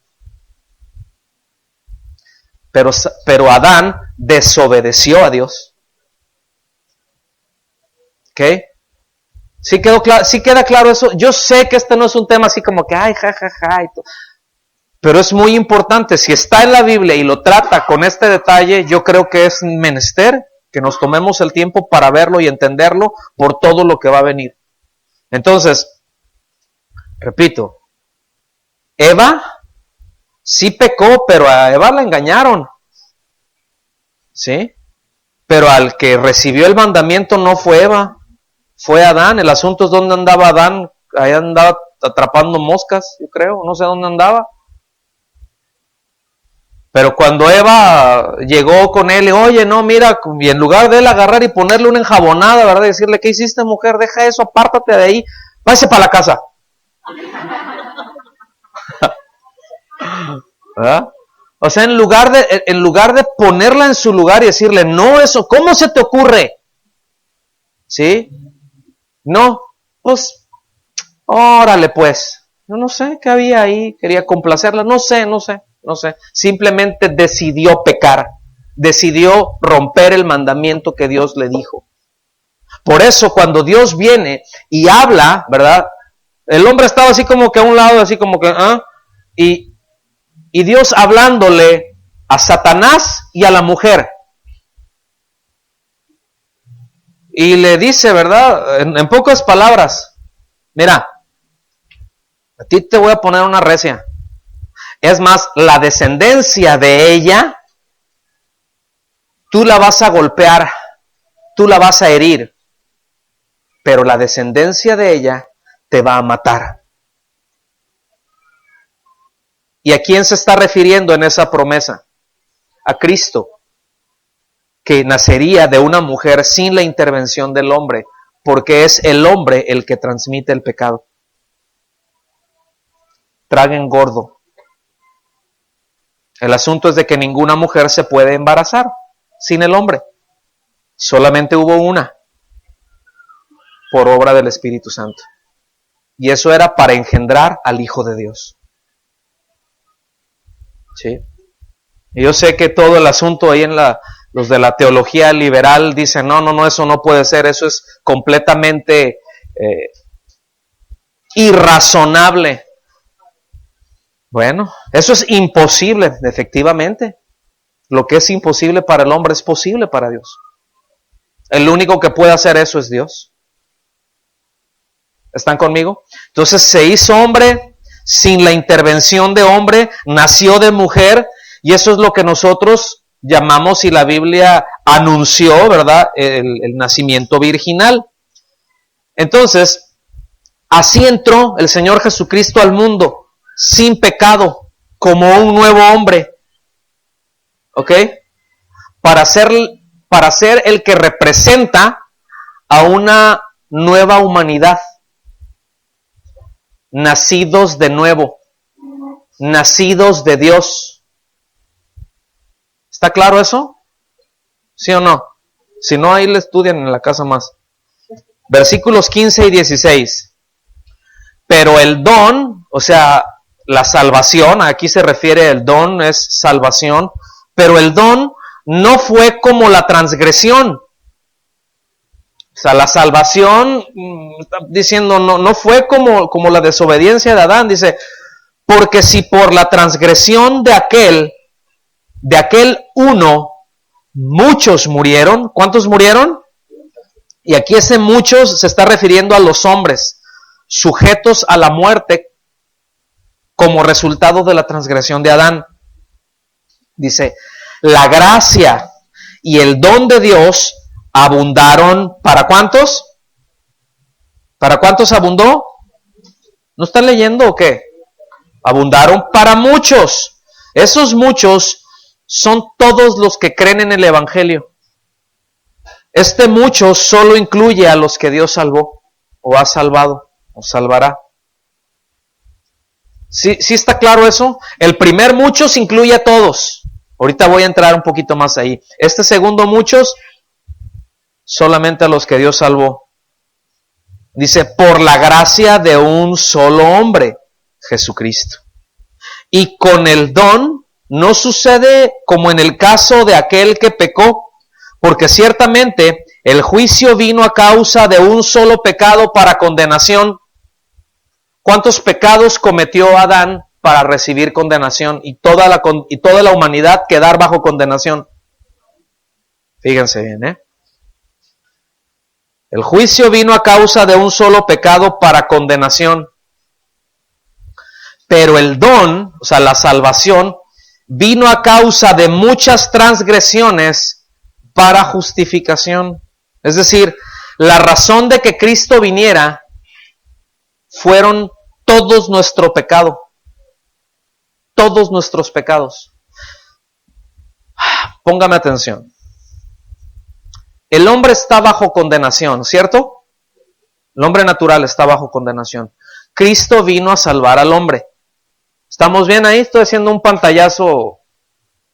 Pero Adán desobedeció a Dios. ¿Ok? ¿Sí queda claro eso? Yo sé que este no es un tema así como que, ay, jajaja, y todo. Pero es muy importante. Si está en la Biblia y lo trata con este detalle, yo creo que es menester que nos tomemos el tiempo para verlo y entenderlo por todo lo que va a venir. Entonces, repito, Eva Sí pecó, pero a Eva la engañaron. ¿Sí? Pero al que recibió el mandamiento no fue Eva, fue Adán. El asunto es dónde andaba Adán. Ahí andaba atrapando moscas, yo creo, no sé dónde andaba. Pero cuando Eva llegó con él, oye, no, mira, y en lugar de él agarrar y ponerle una enjabonada, ¿verdad? Y decirle, ¿qué hiciste, mujer? Deja eso, apártate de ahí, váyase para la casa. ¿Verdad? O sea, en lugar de ponerla en su lugar y decirle, no, eso, ¿cómo se te ocurre? ¿Sí? No, pues, órale pues. Yo no sé qué había ahí, quería complacerla, no sé. Simplemente decidió pecar, decidió romper el mandamiento que Dios le dijo. Por eso cuando Dios viene y habla, ¿verdad? El hombre estaba así como que a un lado, así como que, y Dios hablándole a Satanás y a la mujer. Y le dice, ¿verdad? En pocas palabras, mira, a ti te voy a poner una recia. Es más, la descendencia de ella, tú la vas a golpear, tú la vas a herir, pero la descendencia de ella te va a matar. ¿Y a quién se está refiriendo en esa promesa? A Cristo, que nacería de una mujer sin la intervención del hombre, porque es el hombre el que transmite el pecado. Traguen gordo. El asunto es de que ninguna mujer se puede embarazar sin el hombre. Solamente hubo una, por obra del Espíritu Santo. Y eso era para engendrar al Hijo de Dios. ¿Sí? Y yo sé que todo el asunto ahí los de la teología liberal dicen, no, eso no puede ser, eso es completamente irrazonable. Bueno, eso es imposible, efectivamente. Lo que es imposible para el hombre es posible para Dios. El único que puede hacer eso es Dios. ¿Están conmigo? Entonces se hizo hombre sin la intervención de hombre, nació de mujer, y eso es lo que nosotros llamamos, y la Biblia anunció, ¿verdad? El nacimiento virginal. Entonces, así entró el Señor Jesucristo al mundo, sin pecado, como un nuevo hombre. ¿Ok? Para ser el que representa a una nueva humanidad. Nacidos de nuevo. Nacidos de Dios. ¿Está claro eso? ¿Sí o no? Si no, ahí le estudian en la casa más. Versículos 15 y 16. Pero el don, o sea, la salvación, aquí se refiere el don, es salvación, pero el don no fue como la transgresión. O sea, la salvación, diciendo, no fue como la desobediencia de Adán, dice, porque si por la transgresión de aquel uno, muchos murieron. ¿Cuántos murieron? Y aquí ese muchos se está refiriendo a los hombres, sujetos a la muerte como resultado de la transgresión de Adán. Dice, la gracia y el don de Dios abundaron, ¿para cuántos? ¿Para cuántos abundó? ¿No están leyendo o qué? Abundaron para muchos. Esos muchos son todos los que creen en el Evangelio. Este muchos solo incluye a los que Dios salvó, o ha salvado, o salvará. ¿Sí está claro eso? El primer muchos incluye a todos. Ahorita voy a entrar un poquito más ahí. Este segundo muchos, solamente a los que Dios salvó. Dice, por la gracia de un solo hombre, Jesucristo. Y con el don no sucede como en el caso de aquel que pecó, porque ciertamente el juicio vino a causa de un solo pecado para condenación. ¿Cuántos pecados cometió Adán para recibir condenación y toda la humanidad quedar bajo condenación? Fíjense bien, El juicio vino a causa de un solo pecado para condenación. Pero el don, o sea, la salvación, vino a causa de muchas transgresiones para justificación. Es decir, la razón de que Cristo viniera fueron todos nuestro pecado. Todos nuestros pecados. Póngame atención. El hombre está bajo condenación, ¿cierto? El hombre natural está bajo condenación. Cristo vino a salvar al hombre. ¿Estamos bien ahí? Estoy haciendo un pantallazo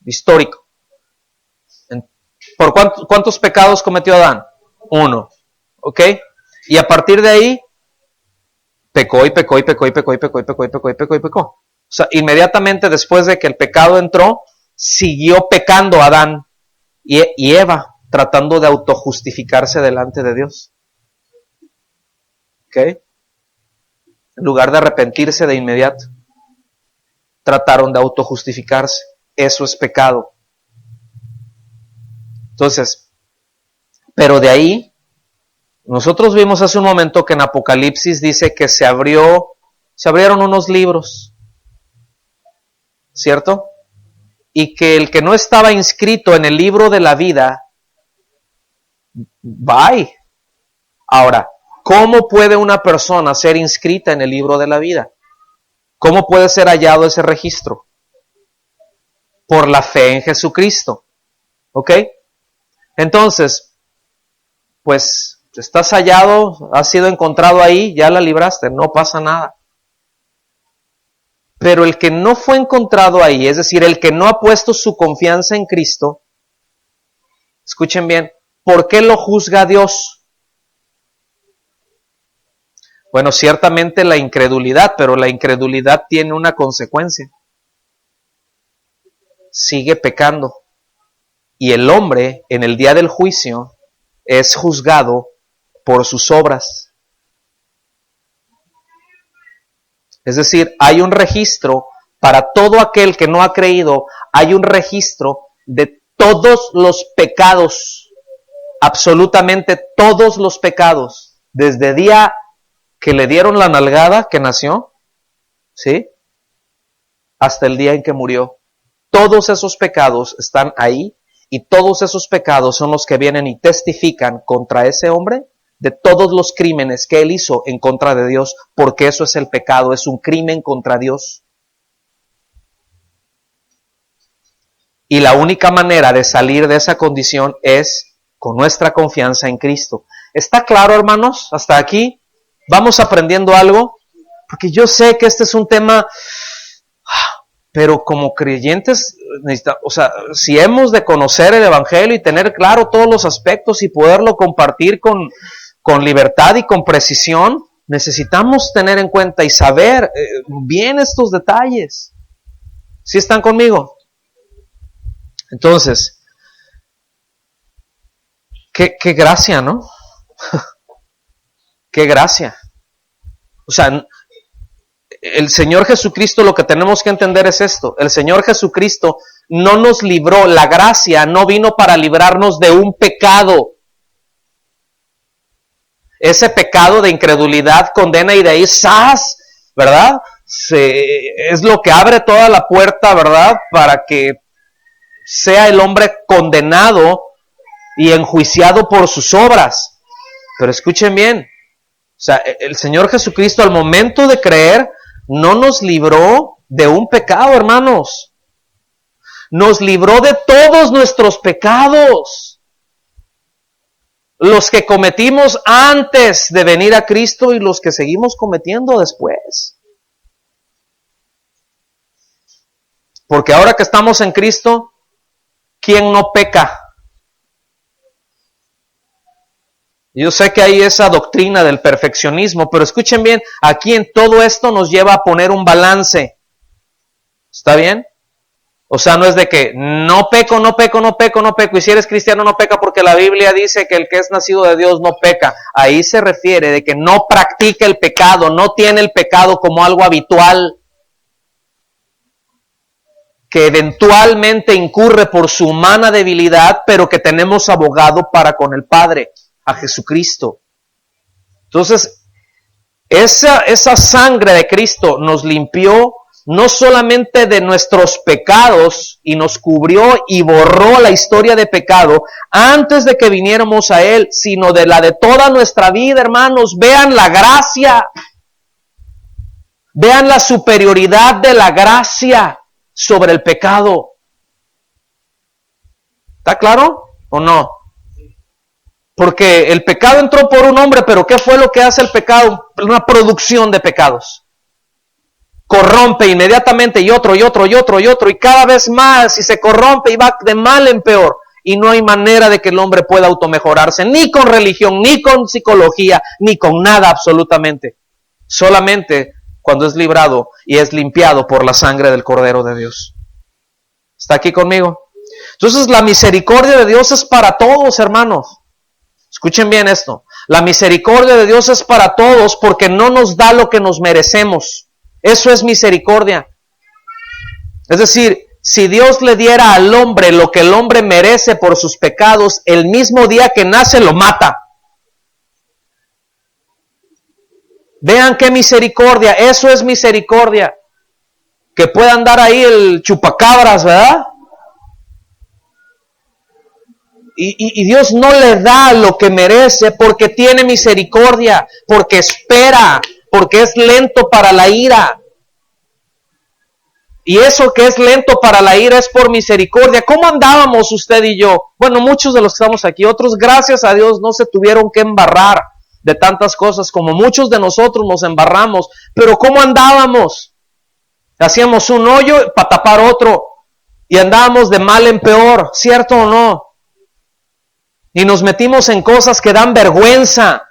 histórico. ¿Por cuántos pecados cometió Adán? 1. ¿Ok? Y a partir de ahí, pecó y pecó y pecó y pecó y pecó y pecó y pecó y pecó y pecó. O sea, inmediatamente después de que el pecado entró, siguió pecando Adán y Eva, tratando de autojustificarse delante de Dios. ¿Ok? En lugar de arrepentirse de inmediato, trataron de autojustificarse. Eso es pecado. Entonces, pero de ahí, nosotros vimos hace un momento que en Apocalipsis dice que se abrieron unos libros, ¿cierto? Y que el que no estaba inscrito en el libro de la vida, bye. Ahora, ¿cómo puede una persona ser inscrita en el libro de la vida? ¿Cómo puede ser hallado ese registro? Por la fe en Jesucristo. ¿Ok? Entonces, pues, estás hallado, has sido encontrado ahí, ya la libraste, no pasa nada. Pero el que no fue encontrado ahí, es decir, el que no ha puesto su confianza en Cristo, escuchen bien, ¿por qué lo juzga Dios? Bueno, ciertamente la incredulidad, pero la incredulidad tiene una consecuencia. Sigue pecando. Y el hombre, en el día del juicio, es juzgado por sus obras. Es decir, hay un registro para todo aquel que no ha creído, hay un registro de todos los pecados, absolutamente todos los pecados, desde el día que le dieron la nalgada, que nació, ¿sí? Hasta el día en que murió. Todos esos pecados están ahí y todos esos pecados son los que vienen y testifican contra ese hombre de todos los crímenes que él hizo en contra de Dios, porque eso es el pecado, es un crimen contra Dios. Y la única manera de salir de esa condición es con nuestra confianza en Cristo. ¿Está claro, hermanos? Hasta aquí vamos aprendiendo algo, porque yo sé que este es un tema, pero como creyentes, o sea, si hemos de conocer el Evangelio y tener claro todos los aspectos y poderlo compartir con libertad y con precisión, necesitamos tener en cuenta y saber bien estos detalles. ¿Sí están conmigo? Entonces, qué gracia, ¿no? Qué gracia. O sea, el Señor Jesucristo, lo que tenemos que entender es esto. El Señor Jesucristo no nos libró, la gracia no vino para librarnos de un pecado. Ese pecado de incredulidad condena y de ahí ¡zas! ¿Verdad? Es lo que abre toda la puerta, ¿verdad? Para que sea el hombre condenado y enjuiciado por sus obras. Pero escuchen bien, o sea, el Señor Jesucristo al momento de creer no nos libró de un pecado, hermanos. Nos libró de todos nuestros pecados. Los que cometimos antes de venir a Cristo y los que seguimos cometiendo después. Porque ahora que estamos en Cristo, ¿quién no peca? Yo sé que hay esa doctrina del perfeccionismo, pero escuchen bien, aquí en todo esto nos lleva a poner un balance. ¿Está bien? O sea, no es de que no peco, y si eres cristiano no peca porque la Biblia dice que el que es nacido de Dios no peca. Ahí se refiere de que no practica el pecado, no tiene el pecado como algo habitual, que eventualmente incurre por su humana debilidad, pero que tenemos abogado para con el Padre, a Jesucristo. Entonces, esa sangre de Cristo nos limpió no solamente de nuestros pecados y nos cubrió y borró la historia de pecado antes de que viniéramos a Él, sino de la de toda nuestra vida, hermanos. Vean la gracia, vean la superioridad de la gracia sobre el pecado. ¿Está claro o no? Porque el pecado entró por un hombre, pero ¿qué fue lo que hace el pecado? Una producción de pecados. Corrompe inmediatamente y otro, y cada vez más, y se corrompe y va de mal en peor. Y no hay manera de que el hombre pueda automejorarse, ni con religión, ni con psicología, ni con nada absolutamente. Solamente cuando es librado y es limpiado por la sangre del Cordero de Dios. ¿Está aquí conmigo? Entonces la misericordia de Dios es para todos, hermanos. Escuchen bien esto. La misericordia de Dios es para todos porque no nos da lo que nos merecemos. Eso es misericordia. Es decir, si Dios le diera al hombre lo que el hombre merece por sus pecados, el mismo día que nace lo mata. Vean qué misericordia, eso es misericordia. Que pueda andar ahí el chupacabras, ¿verdad? Y Dios no le da lo que merece porque tiene misericordia, porque espera, porque es lento para la ira. Y eso que es lento para la ira es por misericordia. ¿Cómo andábamos usted y yo? Bueno, muchos de los que estamos aquí, otros gracias a Dios no se tuvieron que embarrar de tantas cosas como muchos de nosotros nos embarramos. Pero ¿cómo andábamos? Hacíamos un hoyo para tapar otro y andábamos de mal en peor, ¿cierto o no? Y nos metimos en cosas que dan vergüenza.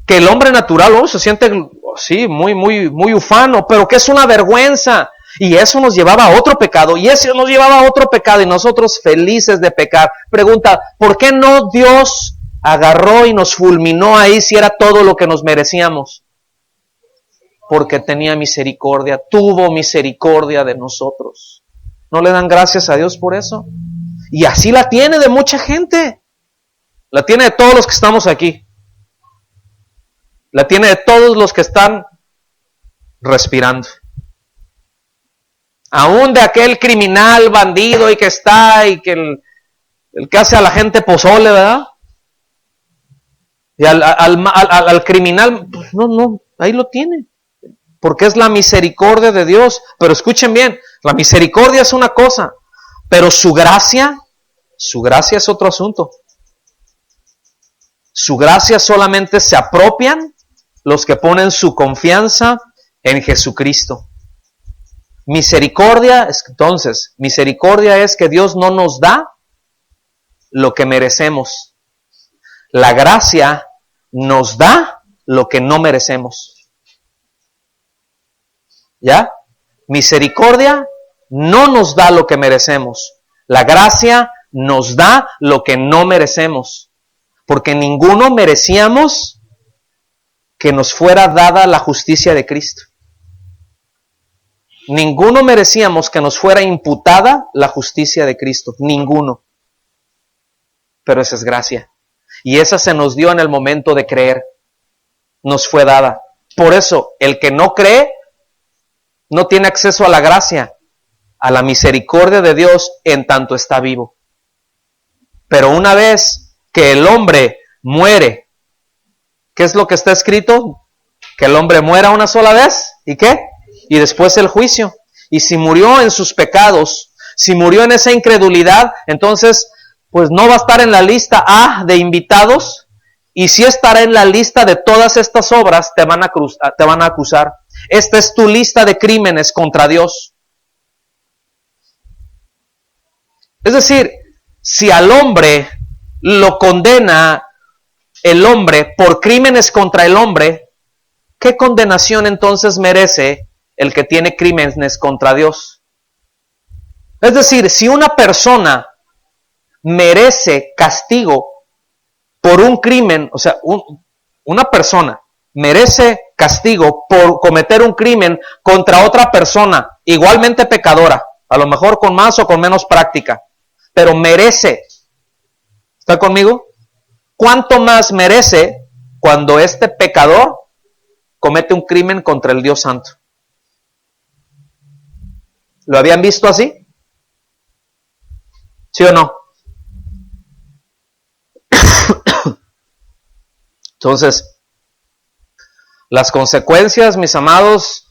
Que el hombre natural se siente, sí, muy ufano, pero que es una vergüenza. Y eso nos llevaba a otro pecado, y eso nos llevaba a otro pecado, y nosotros felices de pecar. Pregunta, ¿por qué no Dios agarró y nos fulminó ahí si era todo lo que nos merecíamos? Porque tenía misericordia, tuvo misericordia de nosotros. ¿No le dan gracias a Dios por eso? Y así la tiene de mucha gente. La tiene de todos los que estamos aquí. La tiene de todos los que están respirando. Aún de aquel criminal, bandido y que está y que el que hace a la gente pozole, ¿verdad? Y al criminal, pues no, ahí lo tiene. Porque es la misericordia de Dios. Pero escuchen bien, la misericordia es una cosa, pero su gracia es otro asunto. Su gracia solamente se apropian los que ponen su confianza en Jesucristo. Misericordia, entonces, misericordia es que Dios no nos da lo que merecemos. La gracia nos da lo que no merecemos. ¿Ya? Misericordia no nos da lo que merecemos. La gracia nos da lo que no merecemos. Porque ninguno merecíamos que nos fuera dada la justicia de Cristo. Ninguno merecíamos que nos fuera imputada la justicia de Cristo. Ninguno. Pero esa es gracia. Y esa se nos dio en el momento de creer. Nos fue dada. Por eso, el que no cree, no tiene acceso a la gracia, a la misericordia de Dios en tanto está vivo. Pero una vez que el hombre muere, ¿qué es lo que está escrito? Que el hombre muera una sola vez. ¿Y qué? Y después el juicio. Y si murió en sus pecados, si murió en esa incredulidad, entonces pues no va a estar en la lista A de invitados, y sí estará en la lista de todas estas obras, te van a acusar. Esta es tu lista de crímenes contra Dios. Es decir, si al hombre lo condena el hombre por crímenes contra el hombre, ¿qué condenación entonces merece el que tiene crímenes contra Dios? Es decir, si una persona merece castigo por un crimen, o sea, una persona merece castigo por cometer un crimen contra otra persona, igualmente pecadora, a lo mejor con más o con menos práctica, pero merece. ¿Está conmigo? ¿Cuánto más merece cuando este pecador comete un crimen contra el Dios Santo? ¿Lo habían visto así? ¿Sí o no? Entonces, las consecuencias, mis amados,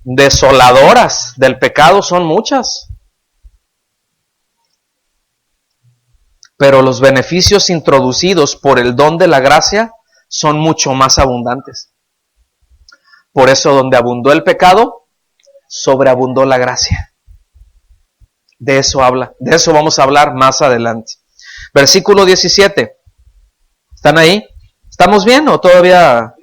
desoladoras del pecado son muchas. Pero los beneficios introducidos por el don de la gracia son mucho más abundantes. Por eso, donde abundó el pecado, sobreabundó la gracia. De eso vamos a hablar más adelante. Versículo 17. ¿Están ahí? ¿Estamos bien o todavía?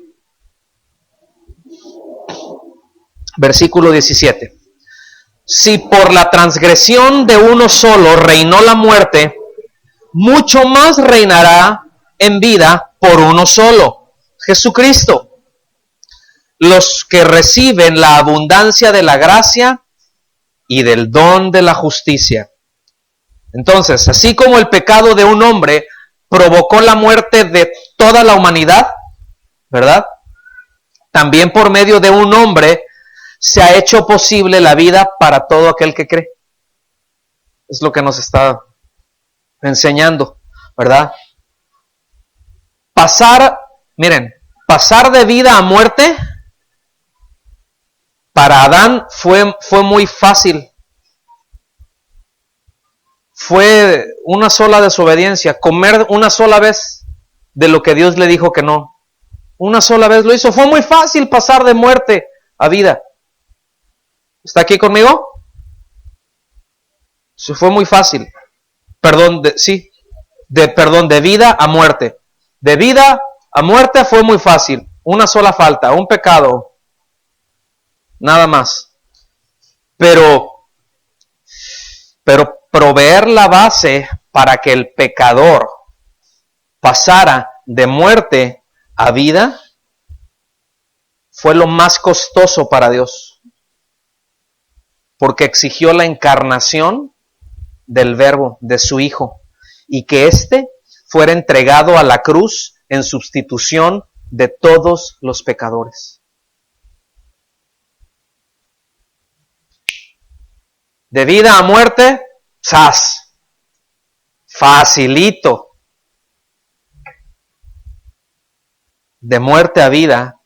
Versículo 17. Si por la transgresión de uno solo reinó la muerte, mucho más reinará en vida por uno solo, Jesucristo. Los que reciben la abundancia de la gracia y del don de la justicia. Entonces, así como el pecado de un hombre provocó la muerte de toda la humanidad, ¿verdad? También por medio de un hombre se ha hecho posible la vida para todo aquel que cree. Es lo que nos está enseñando, ¿verdad? Pasar de vida a muerte, para Adán fue muy fácil. Fue una sola desobediencia, comer una sola vez de lo que Dios le dijo que no. Una sola vez lo hizo. Fue muy fácil pasar de muerte a vida. ¿Está aquí conmigo? Se fue muy fácil. De vida a muerte. De vida a muerte fue muy fácil. Una sola falta, un pecado. Nada más. Pero proveer la base para que el pecador pasara de muerte a vida fue lo más costoso para Dios. Porque exigió la encarnación del Verbo, de su Hijo, y que éste fuera entregado a la cruz en sustitución de todos los pecadores. De vida a muerte, ¡zas! Facilito. De muerte a vida,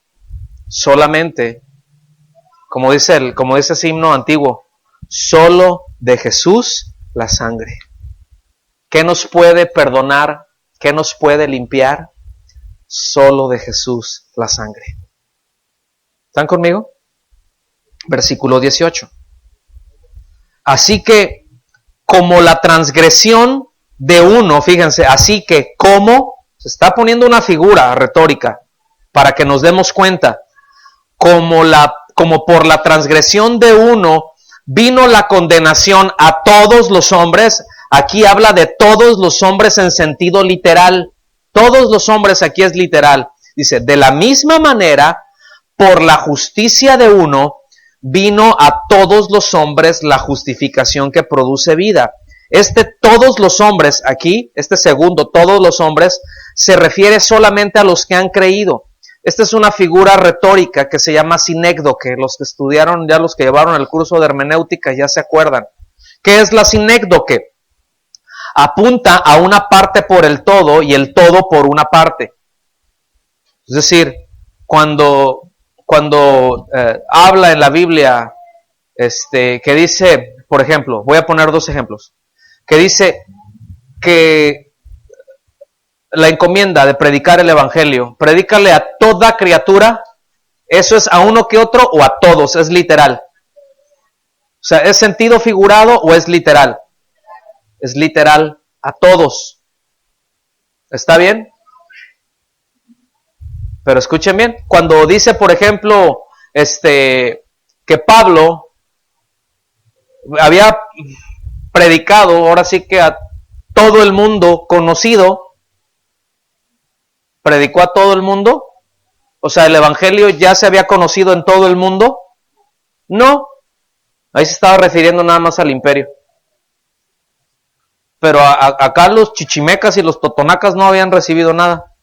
solamente, como dice ese himno antiguo, solo de Jesús la sangre. ¿Qué nos puede perdonar? ¿Qué nos puede limpiar? Solo de Jesús la sangre. ¿Están conmigo? Versículo 18. Así que, como la transgresión de uno, fíjense, así que como, se está poniendo una figura retórica para que nos demos cuenta, como por la transgresión de uno vino la condenación a todos los hombres. Aquí habla de todos los hombres en sentido literal. Todos los hombres aquí es literal. Dice, de la misma manera, por la justicia de uno, vino a todos los hombres la justificación que produce vida. Todos los hombres aquí, segundo, todos los hombres, se refiere solamente a los que han creído. Esta es una figura retórica que se llama sinécdoque. Los que estudiaron, ya los que llevaron el curso de hermenéutica ya se acuerdan. ¿Qué es la sinécdoque? Apunta a una parte por el todo y el todo por una parte. Es decir, cuando habla en la Biblia, que dice, por ejemplo, voy a poner dos ejemplos, que dice que la encomienda de predicar el evangelio, predícale a toda criatura, eso es a uno que otro o a todos, es literal. O sea, ¿es sentido figurado o es literal? Es literal, a todos. ¿Está bien? Pero escuchen bien, cuando dice, por ejemplo, que Pablo había predicado, ahora sí que a todo el mundo conocido, predicó a todo el mundo, o sea, el evangelio ya se había conocido en todo el mundo. No, ahí se estaba refiriendo nada más al imperio. Pero acá los chichimecas y los totonacas no habían recibido nada.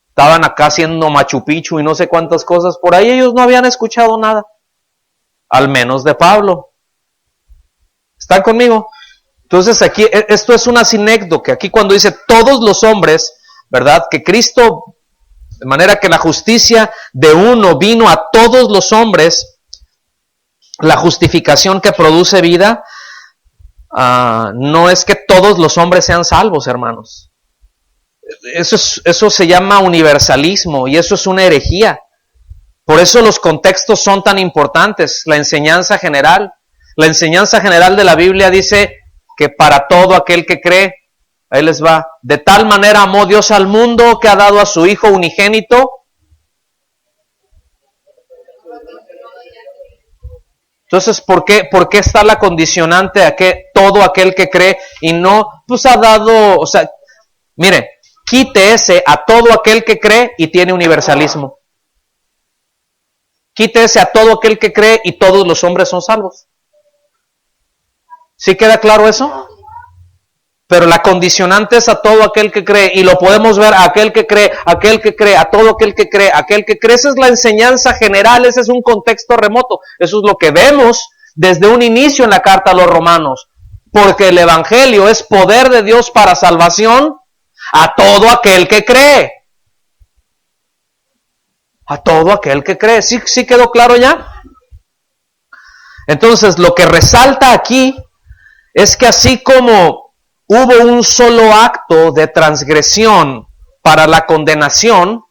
Estaban acá haciendo Machu Picchu y no sé cuántas cosas por ahí, ellos no habían escuchado nada. al menos de Pablo. ¿Están conmigo? Entonces aquí, esto es una sinécdoque. Aquí cuando dice todos los hombres, ¿verdad? Que Cristo, de manera que la justicia de uno vino a todos los hombres, la justificación que produce vida, no es que todos los hombres sean salvos, hermanos. Eso se llama universalismo y eso es una herejía. Por eso los contextos son tan importantes. La enseñanza general de la Biblia dice que para todo aquel que cree, ahí les va, de tal manera amó Dios al mundo que ha dado a su Hijo unigénito. Entonces, ¿por qué está la condicionante a que todo aquel que cree y no, pues ha dado, o sea, mire, quite ese a todo aquel que cree y tiene universalismo. Quite ese a todo aquel que cree y todos los hombres son salvos. ¿Sí queda claro eso? Pero la condicionante es a todo aquel que cree, y lo podemos ver a aquel que cree, a todo aquel que cree, aquel que cree. Esa es la enseñanza general, ese es un contexto remoto. Eso es lo que vemos desde un inicio en la carta a los Romanos. Porque el Evangelio es poder de Dios para salvación a todo aquel que cree. A todo aquel que cree. ¿Sí quedó claro ya? Entonces, lo que resalta aquí es que así como hubo un solo acto de transgresión para la condenación,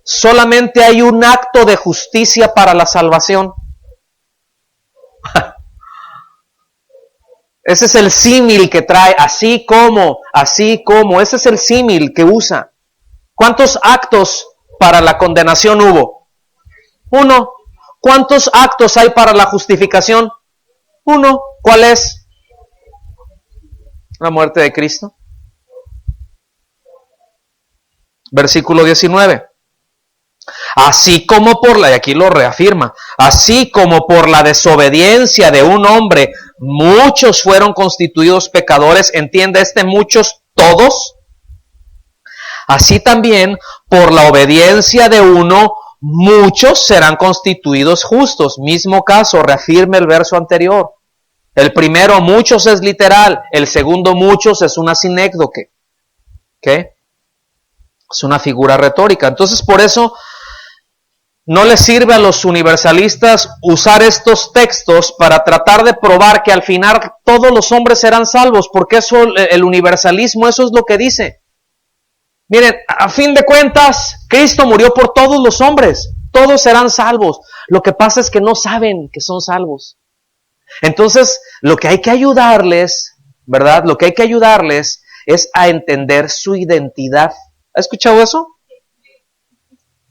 solamente hay un acto de justicia para la salvación. Ese es el símil que trae, así como, ese es el símil que usa. ¿Cuántos actos para la condenación hubo? Uno. ¿Cuántos actos hay para la justificación? Uno. ¿Cuál es? La muerte de Cristo. Versículo 19. Así como y aquí lo reafirma, así como por la desobediencia de un hombre, muchos fueron constituidos pecadores, entiende muchos, todos. Así también, por la obediencia de uno, muchos serán constituidos justos. Mismo caso, reafirma el verso anterior. El primero, muchos, es literal. El segundo, muchos, es una sinécdoque. ¿Ok? Es una figura retórica. Entonces, por eso, no les sirve a los universalistas usar estos textos para tratar de probar que al final todos los hombres serán salvos, porque eso, el universalismo, eso es lo que dice. Miren, a fin de cuentas, Cristo murió por todos los hombres. Todos serán salvos. Lo que pasa es que no saben que son salvos. Entonces, lo que hay que ayudarles, ¿verdad? Lo que hay que ayudarles es a entender su identidad. ¿Ha escuchado eso?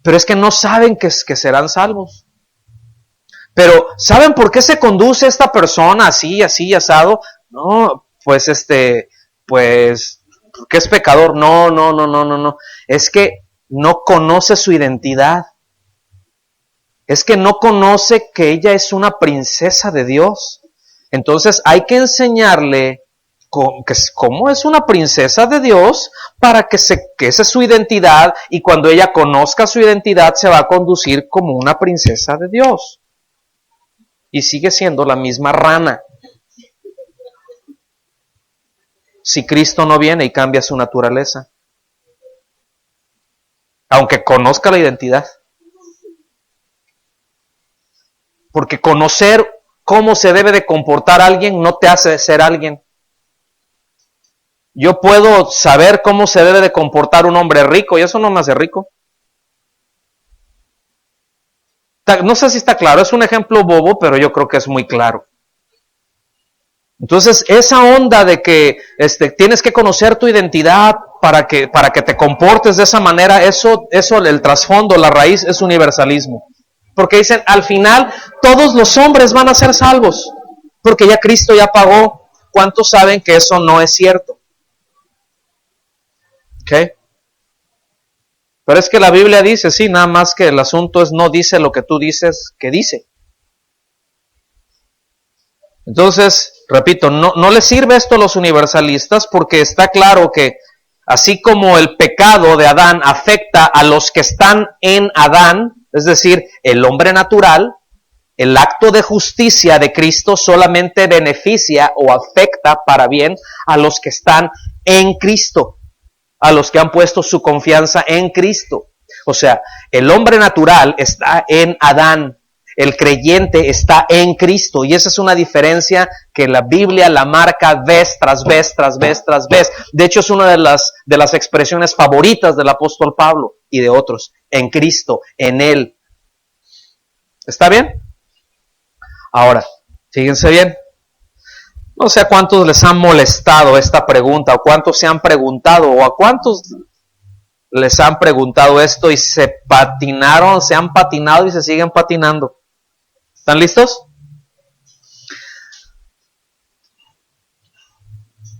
Pero es que no saben que serán salvos. Pero, ¿saben por qué se conduce esta persona así, asado? No, pues porque es pecador. No. Es que no conoce su identidad. Es que no conoce que ella es una princesa de Dios. Entonces hay que enseñarle cómo es una princesa de Dios para que esa es su identidad, y cuando ella conozca su identidad se va a conducir como una princesa de Dios. Y sigue siendo la misma rana. Si Cristo no viene y cambia su naturaleza. Aunque conozca la identidad. Porque conocer cómo se debe de comportar alguien no te hace ser alguien. Yo puedo saber cómo se debe de comportar un hombre rico y eso no me hace rico. No sé si está claro, es un ejemplo bobo, pero yo creo que es muy claro. Entonces, esa onda de que tienes que conocer tu identidad para que te comportes de esa manera, eso el trasfondo, la raíz es universalismo. Porque dicen, al final, todos los hombres van a ser salvos, porque ya Cristo ya pagó. ¿Cuántos saben que eso no es cierto? ¿Ok? Pero es que la Biblia dice, sí, nada más que el asunto es no dice lo que tú dices que dice. Entonces, repito, no les sirve esto a los universalistas, porque está claro que así como el pecado de Adán afecta a los que están en Adán, es decir, el hombre natural, el acto de justicia de Cristo solamente beneficia o afecta para bien a los que están en Cristo, a los que han puesto su confianza en Cristo. O sea, el hombre natural está en Adán, el creyente está en Cristo, y esa es una diferencia que la Biblia la marca vez tras vez, tras vez, tras vez. De hecho, es una de las expresiones favoritas del apóstol Pablo y de otros, en Cristo, en Él. ¿Está bien? Ahora, fíjense bien. No sé a cuántos les han molestado esta pregunta, o cuántos se han preguntado, o a cuántos les han preguntado esto y se patinaron, se han patinado y se siguen patinando. ¿Están listos?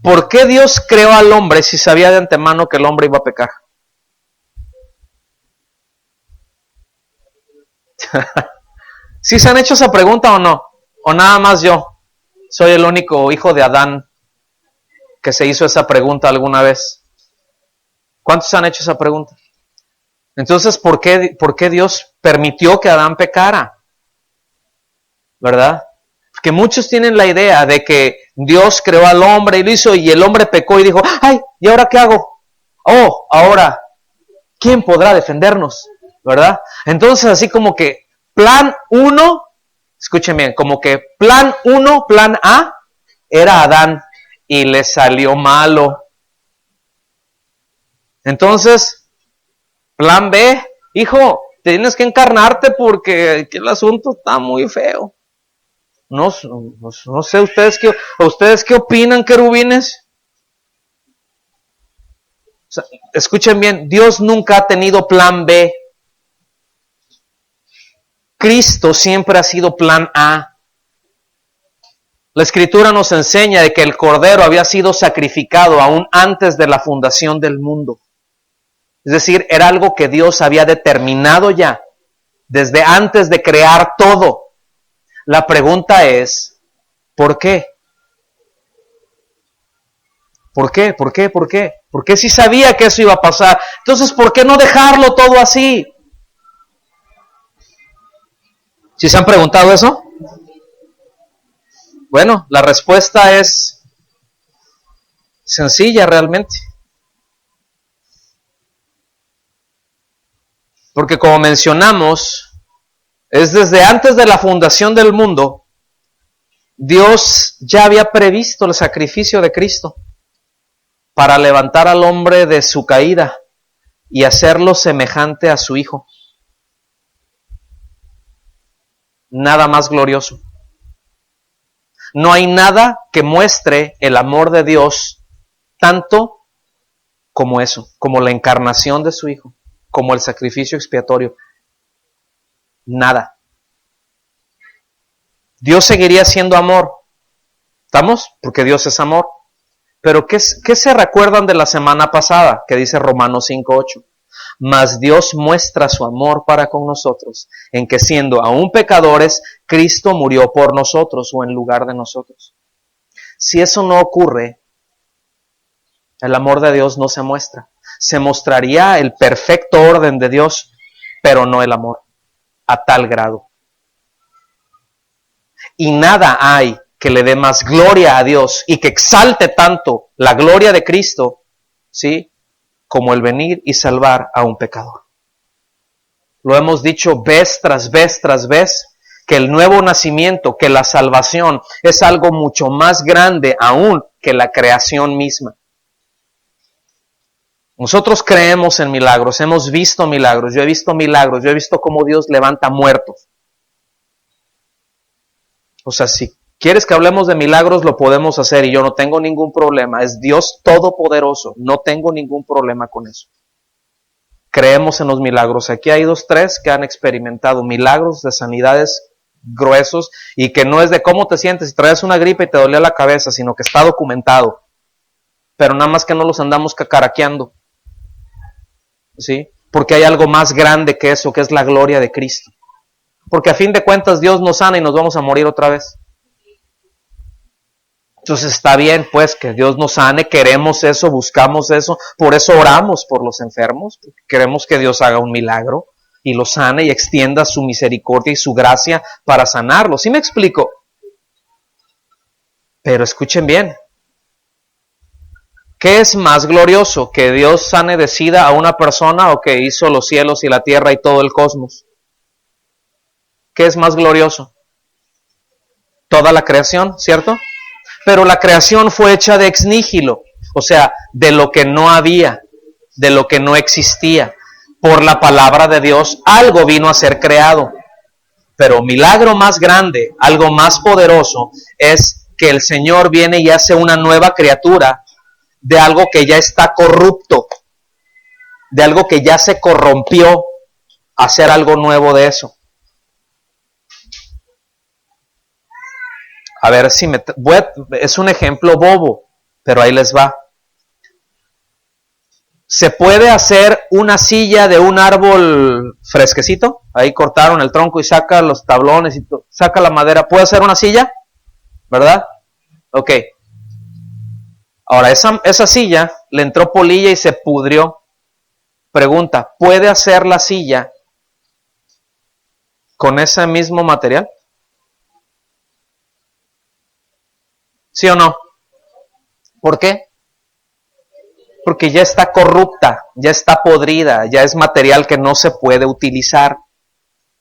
¿Por qué Dios creó al hombre si sabía de antemano que el hombre iba a pecar? ¿Sí se han hecho esa pregunta o no? ¿O nada más yo? Soy el único hijo de Adán que se hizo esa pregunta alguna vez. ¿Cuántos han hecho esa pregunta? Entonces, ¿por qué Dios permitió que Adán pecara? ¿Verdad? Porque muchos tienen la idea de que Dios creó al hombre y lo hizo, y el hombre pecó y dijo, ¡ay! ¿Y ahora qué hago? Oh, ahora, ¿quién podrá defendernos? ¿Verdad? Entonces, así como que plan 1, escuchen bien, como que plan 1, plan A, era Adán y le salió malo. Entonces, plan B, hijo, tienes que encarnarte porque el asunto está muy feo. No sé, ¿ustedes qué opinan, querubines? O sea, escuchen bien, Dios nunca ha tenido plan B. Cristo siempre ha sido plan A. La Escritura nos enseña de que el Cordero había sido sacrificado aún antes de la fundación del mundo. Es decir, era algo que Dios había determinado ya, desde antes de crear todo. La pregunta es, ¿por qué? ¿Por qué? ¿Por qué? ¿Por qué? Porque si sabía que eso iba a pasar. Entonces, ¿por qué no dejarlo todo así? ¿Sí se han preguntado eso? Bueno, la respuesta es sencilla realmente. Porque como mencionamos, es desde antes de la fundación del mundo, Dios ya había previsto el sacrificio de Cristo para levantar al hombre de su caída y hacerlo semejante a su Hijo. Nada más glorioso. No hay nada que muestre el amor de Dios tanto como eso, como la encarnación de su Hijo, como el sacrificio expiatorio. Nada. Dios seguiría siendo amor. ¿Estamos? Porque Dios es amor. Pero ¿qué se recuerdan de la semana pasada? Que dice Romanos 5:8. Mas Dios muestra su amor para con nosotros, en que siendo aún pecadores, Cristo murió por nosotros o en lugar de nosotros. Si eso no ocurre, el amor de Dios no se muestra. Se mostraría el perfecto orden de Dios, pero no el amor, a tal grado. Y nada hay que le dé más gloria a Dios y que exalte tanto la gloria de Cristo, ¿sí?, como el venir y salvar a un pecador. Lo hemos dicho vez tras vez tras vez, que el nuevo nacimiento, que la salvación es algo mucho más grande aún que la creación misma. Nosotros creemos en milagros, hemos visto milagros, yo he visto cómo Dios levanta muertos. O sea, si quieres que hablemos de milagros, lo podemos hacer y yo no tengo ningún problema. Es Dios todopoderoso, no tengo ningún problema con eso. Creemos en los milagros. Aquí hay 2, 3 que han experimentado milagros de sanidades gruesos y que no es de cómo te sientes si traes una gripe y te dolía la cabeza, sino que está documentado. Pero nada más que no los andamos cacaraqueando, ¿sí? Porque hay algo más grande que eso, que es la gloria de Cristo. Porque a fin de cuentas Dios nos sana y nos vamos a morir otra vez. Entonces está bien pues que Dios nos sane, queremos eso, buscamos eso, por eso oramos por los enfermos, porque queremos que Dios haga un milagro. y lo sane y extienda su misericordia y su gracia para sanarlo. ¿Sí me explico? Pero escuchen bien. ¿Qué es más glorioso? ¿Que Dios sane de SIDA a una persona o que hizo los cielos y la tierra y todo el cosmos? ¿Qué es más glorioso? Toda la creación, ¿cierto? Pero la creación fue hecha de ex nihilo, o sea, de lo que no había, de lo que no existía. Por la palabra de Dios, algo vino a ser creado. Pero milagro más grande, algo más poderoso, es que el Señor viene y hace una nueva criatura de algo que ya está corrupto, de algo que ya se corrompió, hacer algo nuevo de eso. A ver si es un ejemplo bobo, pero ahí les va. ¿Se puede hacer una silla de un árbol fresquecito? Ahí cortaron el tronco y saca los tablones y saca la madera. ¿Puede hacer una silla? ¿Verdad? Ok. Ahora, esa silla le entró polilla y se pudrió. Pregunta, ¿puede hacer la silla con ese mismo material? ¿Sí o no? ¿Por qué? Porque ya está corrupta, ya está podrida, ya es material que no se puede utilizar.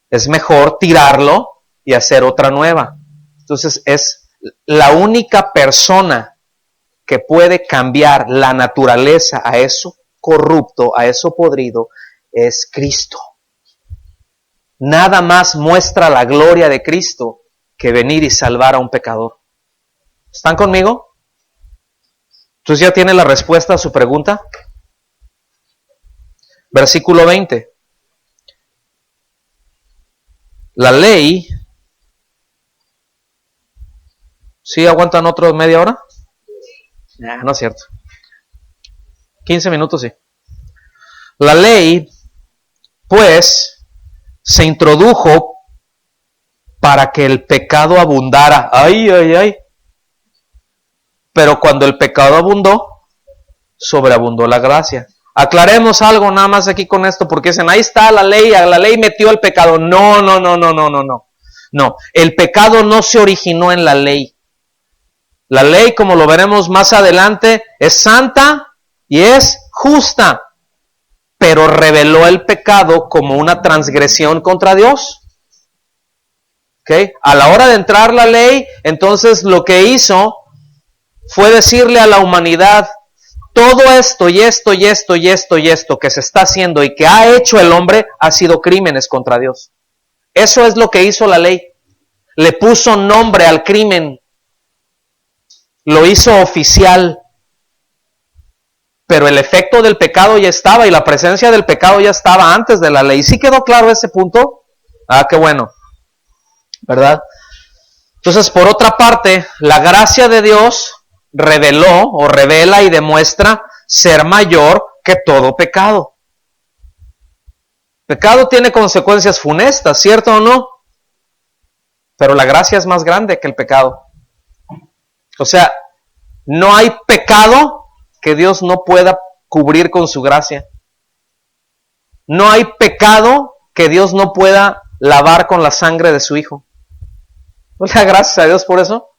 Es mejor tirarlo y hacer otra nueva. Entonces es la única persona que puede cambiar la naturaleza a eso corrupto, a eso podrido, es Cristo. Nada más muestra la gloria de Cristo que venir y salvar a un pecador. ¿Están conmigo? Entonces ya tiene la respuesta a su pregunta. Versículo 20. La ley... ¿Sí aguantan otros media hora? No es cierto. 15 minutos sí. La ley, pues, se introdujo para que el pecado abundara. ¡Ay, ay, ay! Pero cuando el pecado abundó, sobreabundó la gracia. Aclaremos algo nada más aquí con esto, porque dicen, ahí está la ley metió el pecado. No. No, el pecado no se originó en la ley. La ley, como lo veremos más adelante, es santa y es justa, pero reveló el pecado como una transgresión contra Dios. ¿Okay? A la hora de entrar la ley, entonces lo que hizo fue decirle a la humanidad, todo esto y esto y esto y esto y esto que se está haciendo y que ha hecho el hombre ha sido crímenes contra Dios. Eso es lo que hizo la ley. Le puso nombre al crimen. Lo hizo oficial. Pero el efecto del pecado ya estaba y la presencia del pecado ya estaba antes de la ley. ¿Sí quedó claro ese punto? Ah, qué bueno. ¿Verdad? Entonces, por otra parte, la gracia de Dios reveló o revela y demuestra ser mayor que todo pecado. Pecado tiene consecuencias funestas, ¿cierto o no? Pero la gracia es más grande que el pecado. O sea, no hay pecado que Dios no pueda cubrir con su gracia. No hay pecado que Dios no pueda lavar con la sangre de su Hijo. ¿No le da gracias a Dios por eso?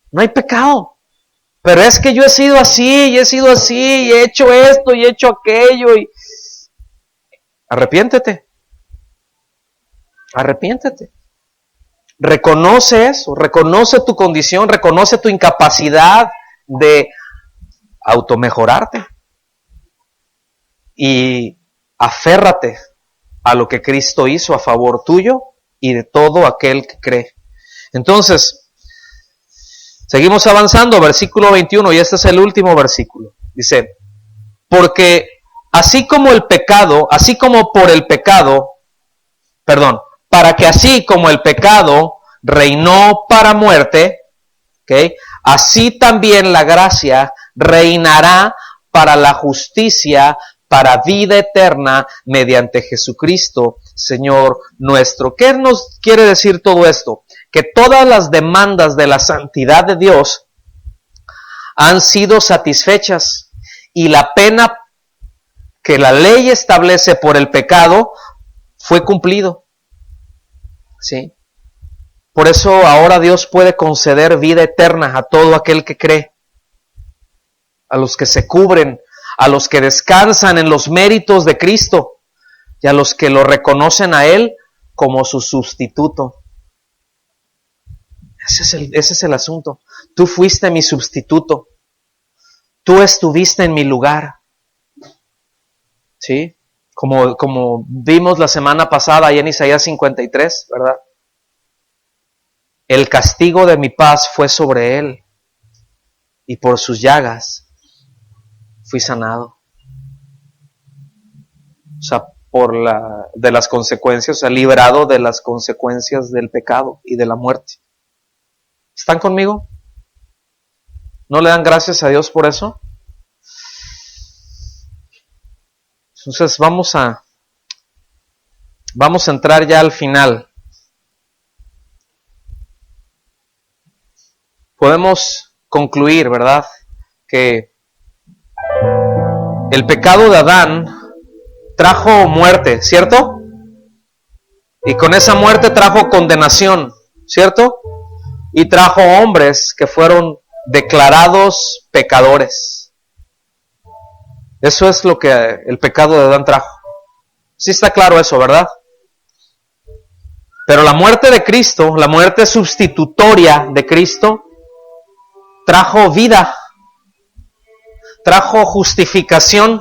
No hay pecado. Pero es que yo he sido así, y he hecho esto, y he hecho aquello, y... Arrepiéntete. Reconoce eso, reconoce tu condición, reconoce tu incapacidad de automejorarte. Y aférrate a lo que Cristo hizo a favor tuyo y de todo aquel que cree. Entonces, seguimos avanzando, versículo 21, y este es el último versículo. Dice, porque así como por el pecado, para que así como el pecado reinó para muerte, ¿okay? Así también la gracia reinará para la justicia, para vida eterna, mediante Jesucristo, Señor nuestro. ¿Qué nos quiere decir todo esto? Que todas las demandas de la santidad de Dios han sido satisfechas y la pena que la ley establece por el pecado fue cumplido. ¿Sí? Por eso ahora Dios puede conceder vida eterna a todo aquel que cree, a los que se cubren, a los que descansan en los méritos de Cristo y a los que lo reconocen a Él como su sustituto. Ese es el asunto. Tú fuiste mi sustituto. Tú estuviste en mi lugar. ¿Sí? Como vimos la semana pasada ahí en Isaías 53, ¿verdad? El castigo de mi paz fue sobre Él, y por sus llagas fui sanado. O sea, de las consecuencias, o sea, librado de las consecuencias del pecado y de la muerte. ¿Están conmigo? ¿No le dan gracias a Dios por eso? Entonces vamos a entrar ya al final. Podemos concluir, ¿verdad?, que el pecado de Adán trajo muerte, ¿cierto? Y con esa muerte trajo condenación, ¿cierto? Y trajo hombres que fueron declarados pecadores. Eso es lo que el pecado de Adán trajo. Sí está claro eso, ¿verdad? Pero la muerte de Cristo, la muerte sustitutoria de Cristo, trajo vida, trajo justificación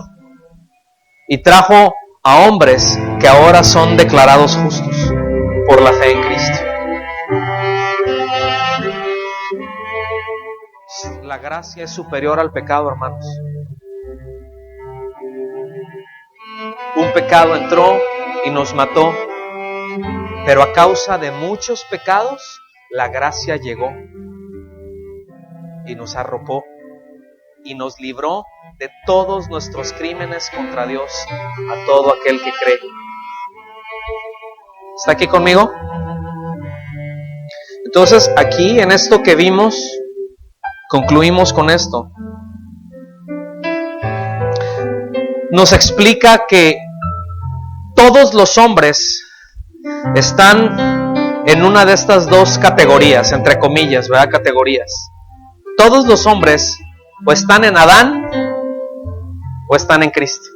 y trajo a hombres que ahora son declarados justos por la fe en Cristo. La gracia es superior al pecado, hermanos. Un pecado entró y nos mató, pero a causa de muchos pecados, la gracia llegó y nos arropó y nos libró de todos nuestros crímenes contra Dios, a todo aquel que cree. ¿Está aquí conmigo? Entonces, aquí en esto que vimos, concluimos con esto. Nos explica que todos los hombres están en una de estas dos categorías, entre comillas, ¿verdad? Categorías. Todos los hombres o están en Adán o están en Cristo.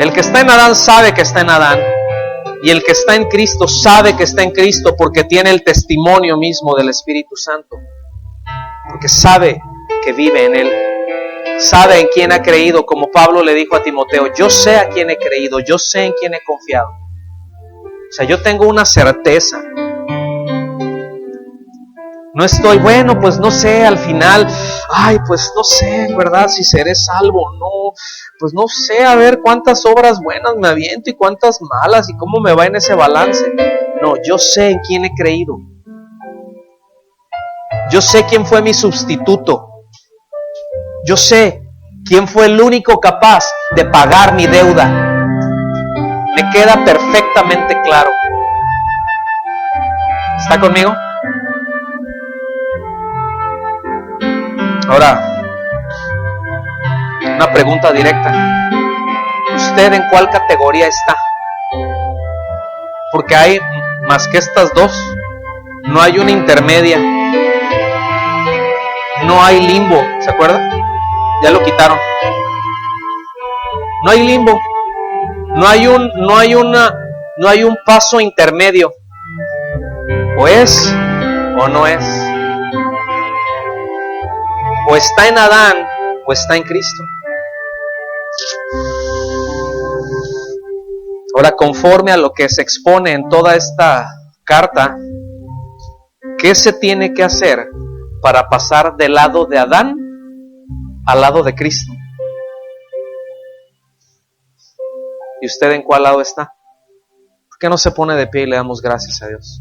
El que está en Adán sabe que está en Adán, y el que está en Cristo sabe que está en Cristo porque tiene el testimonio mismo del Espíritu Santo, porque sabe que vive en Él, sabe en quién ha creído, como Pablo le dijo a Timoteo: yo sé a quién he creído, yo sé en quién he confiado. O sea, yo tengo una certeza. No estoy, bueno, pues no sé, al final, pues no sé, ¿verdad? Si seré salvo o no, pues no sé, a ver cuántas obras buenas me aviento y cuántas malas y cómo me va en ese balance. No, yo sé en quién he creído. Yo sé quién fue mi sustituto. Yo sé quién fue el único capaz de pagar mi deuda. Me queda perfectamente claro. ¿Está conmigo? Ahora, una pregunta directa. ¿Usted en cuál categoría está? Porque hay más que estas dos. No hay una intermedia. No hay limbo, ¿se acuerda? Ya lo quitaron. No hay limbo. No hay un paso intermedio. O es o no es. O está en Adán o está en Cristo. Ahora, conforme a lo que se expone en toda esta carta, ¿qué se tiene que hacer para pasar del lado de Adán al lado de Cristo? ¿Y usted en cuál lado está? ¿Por qué no se pone de pie y le damos gracias a Dios?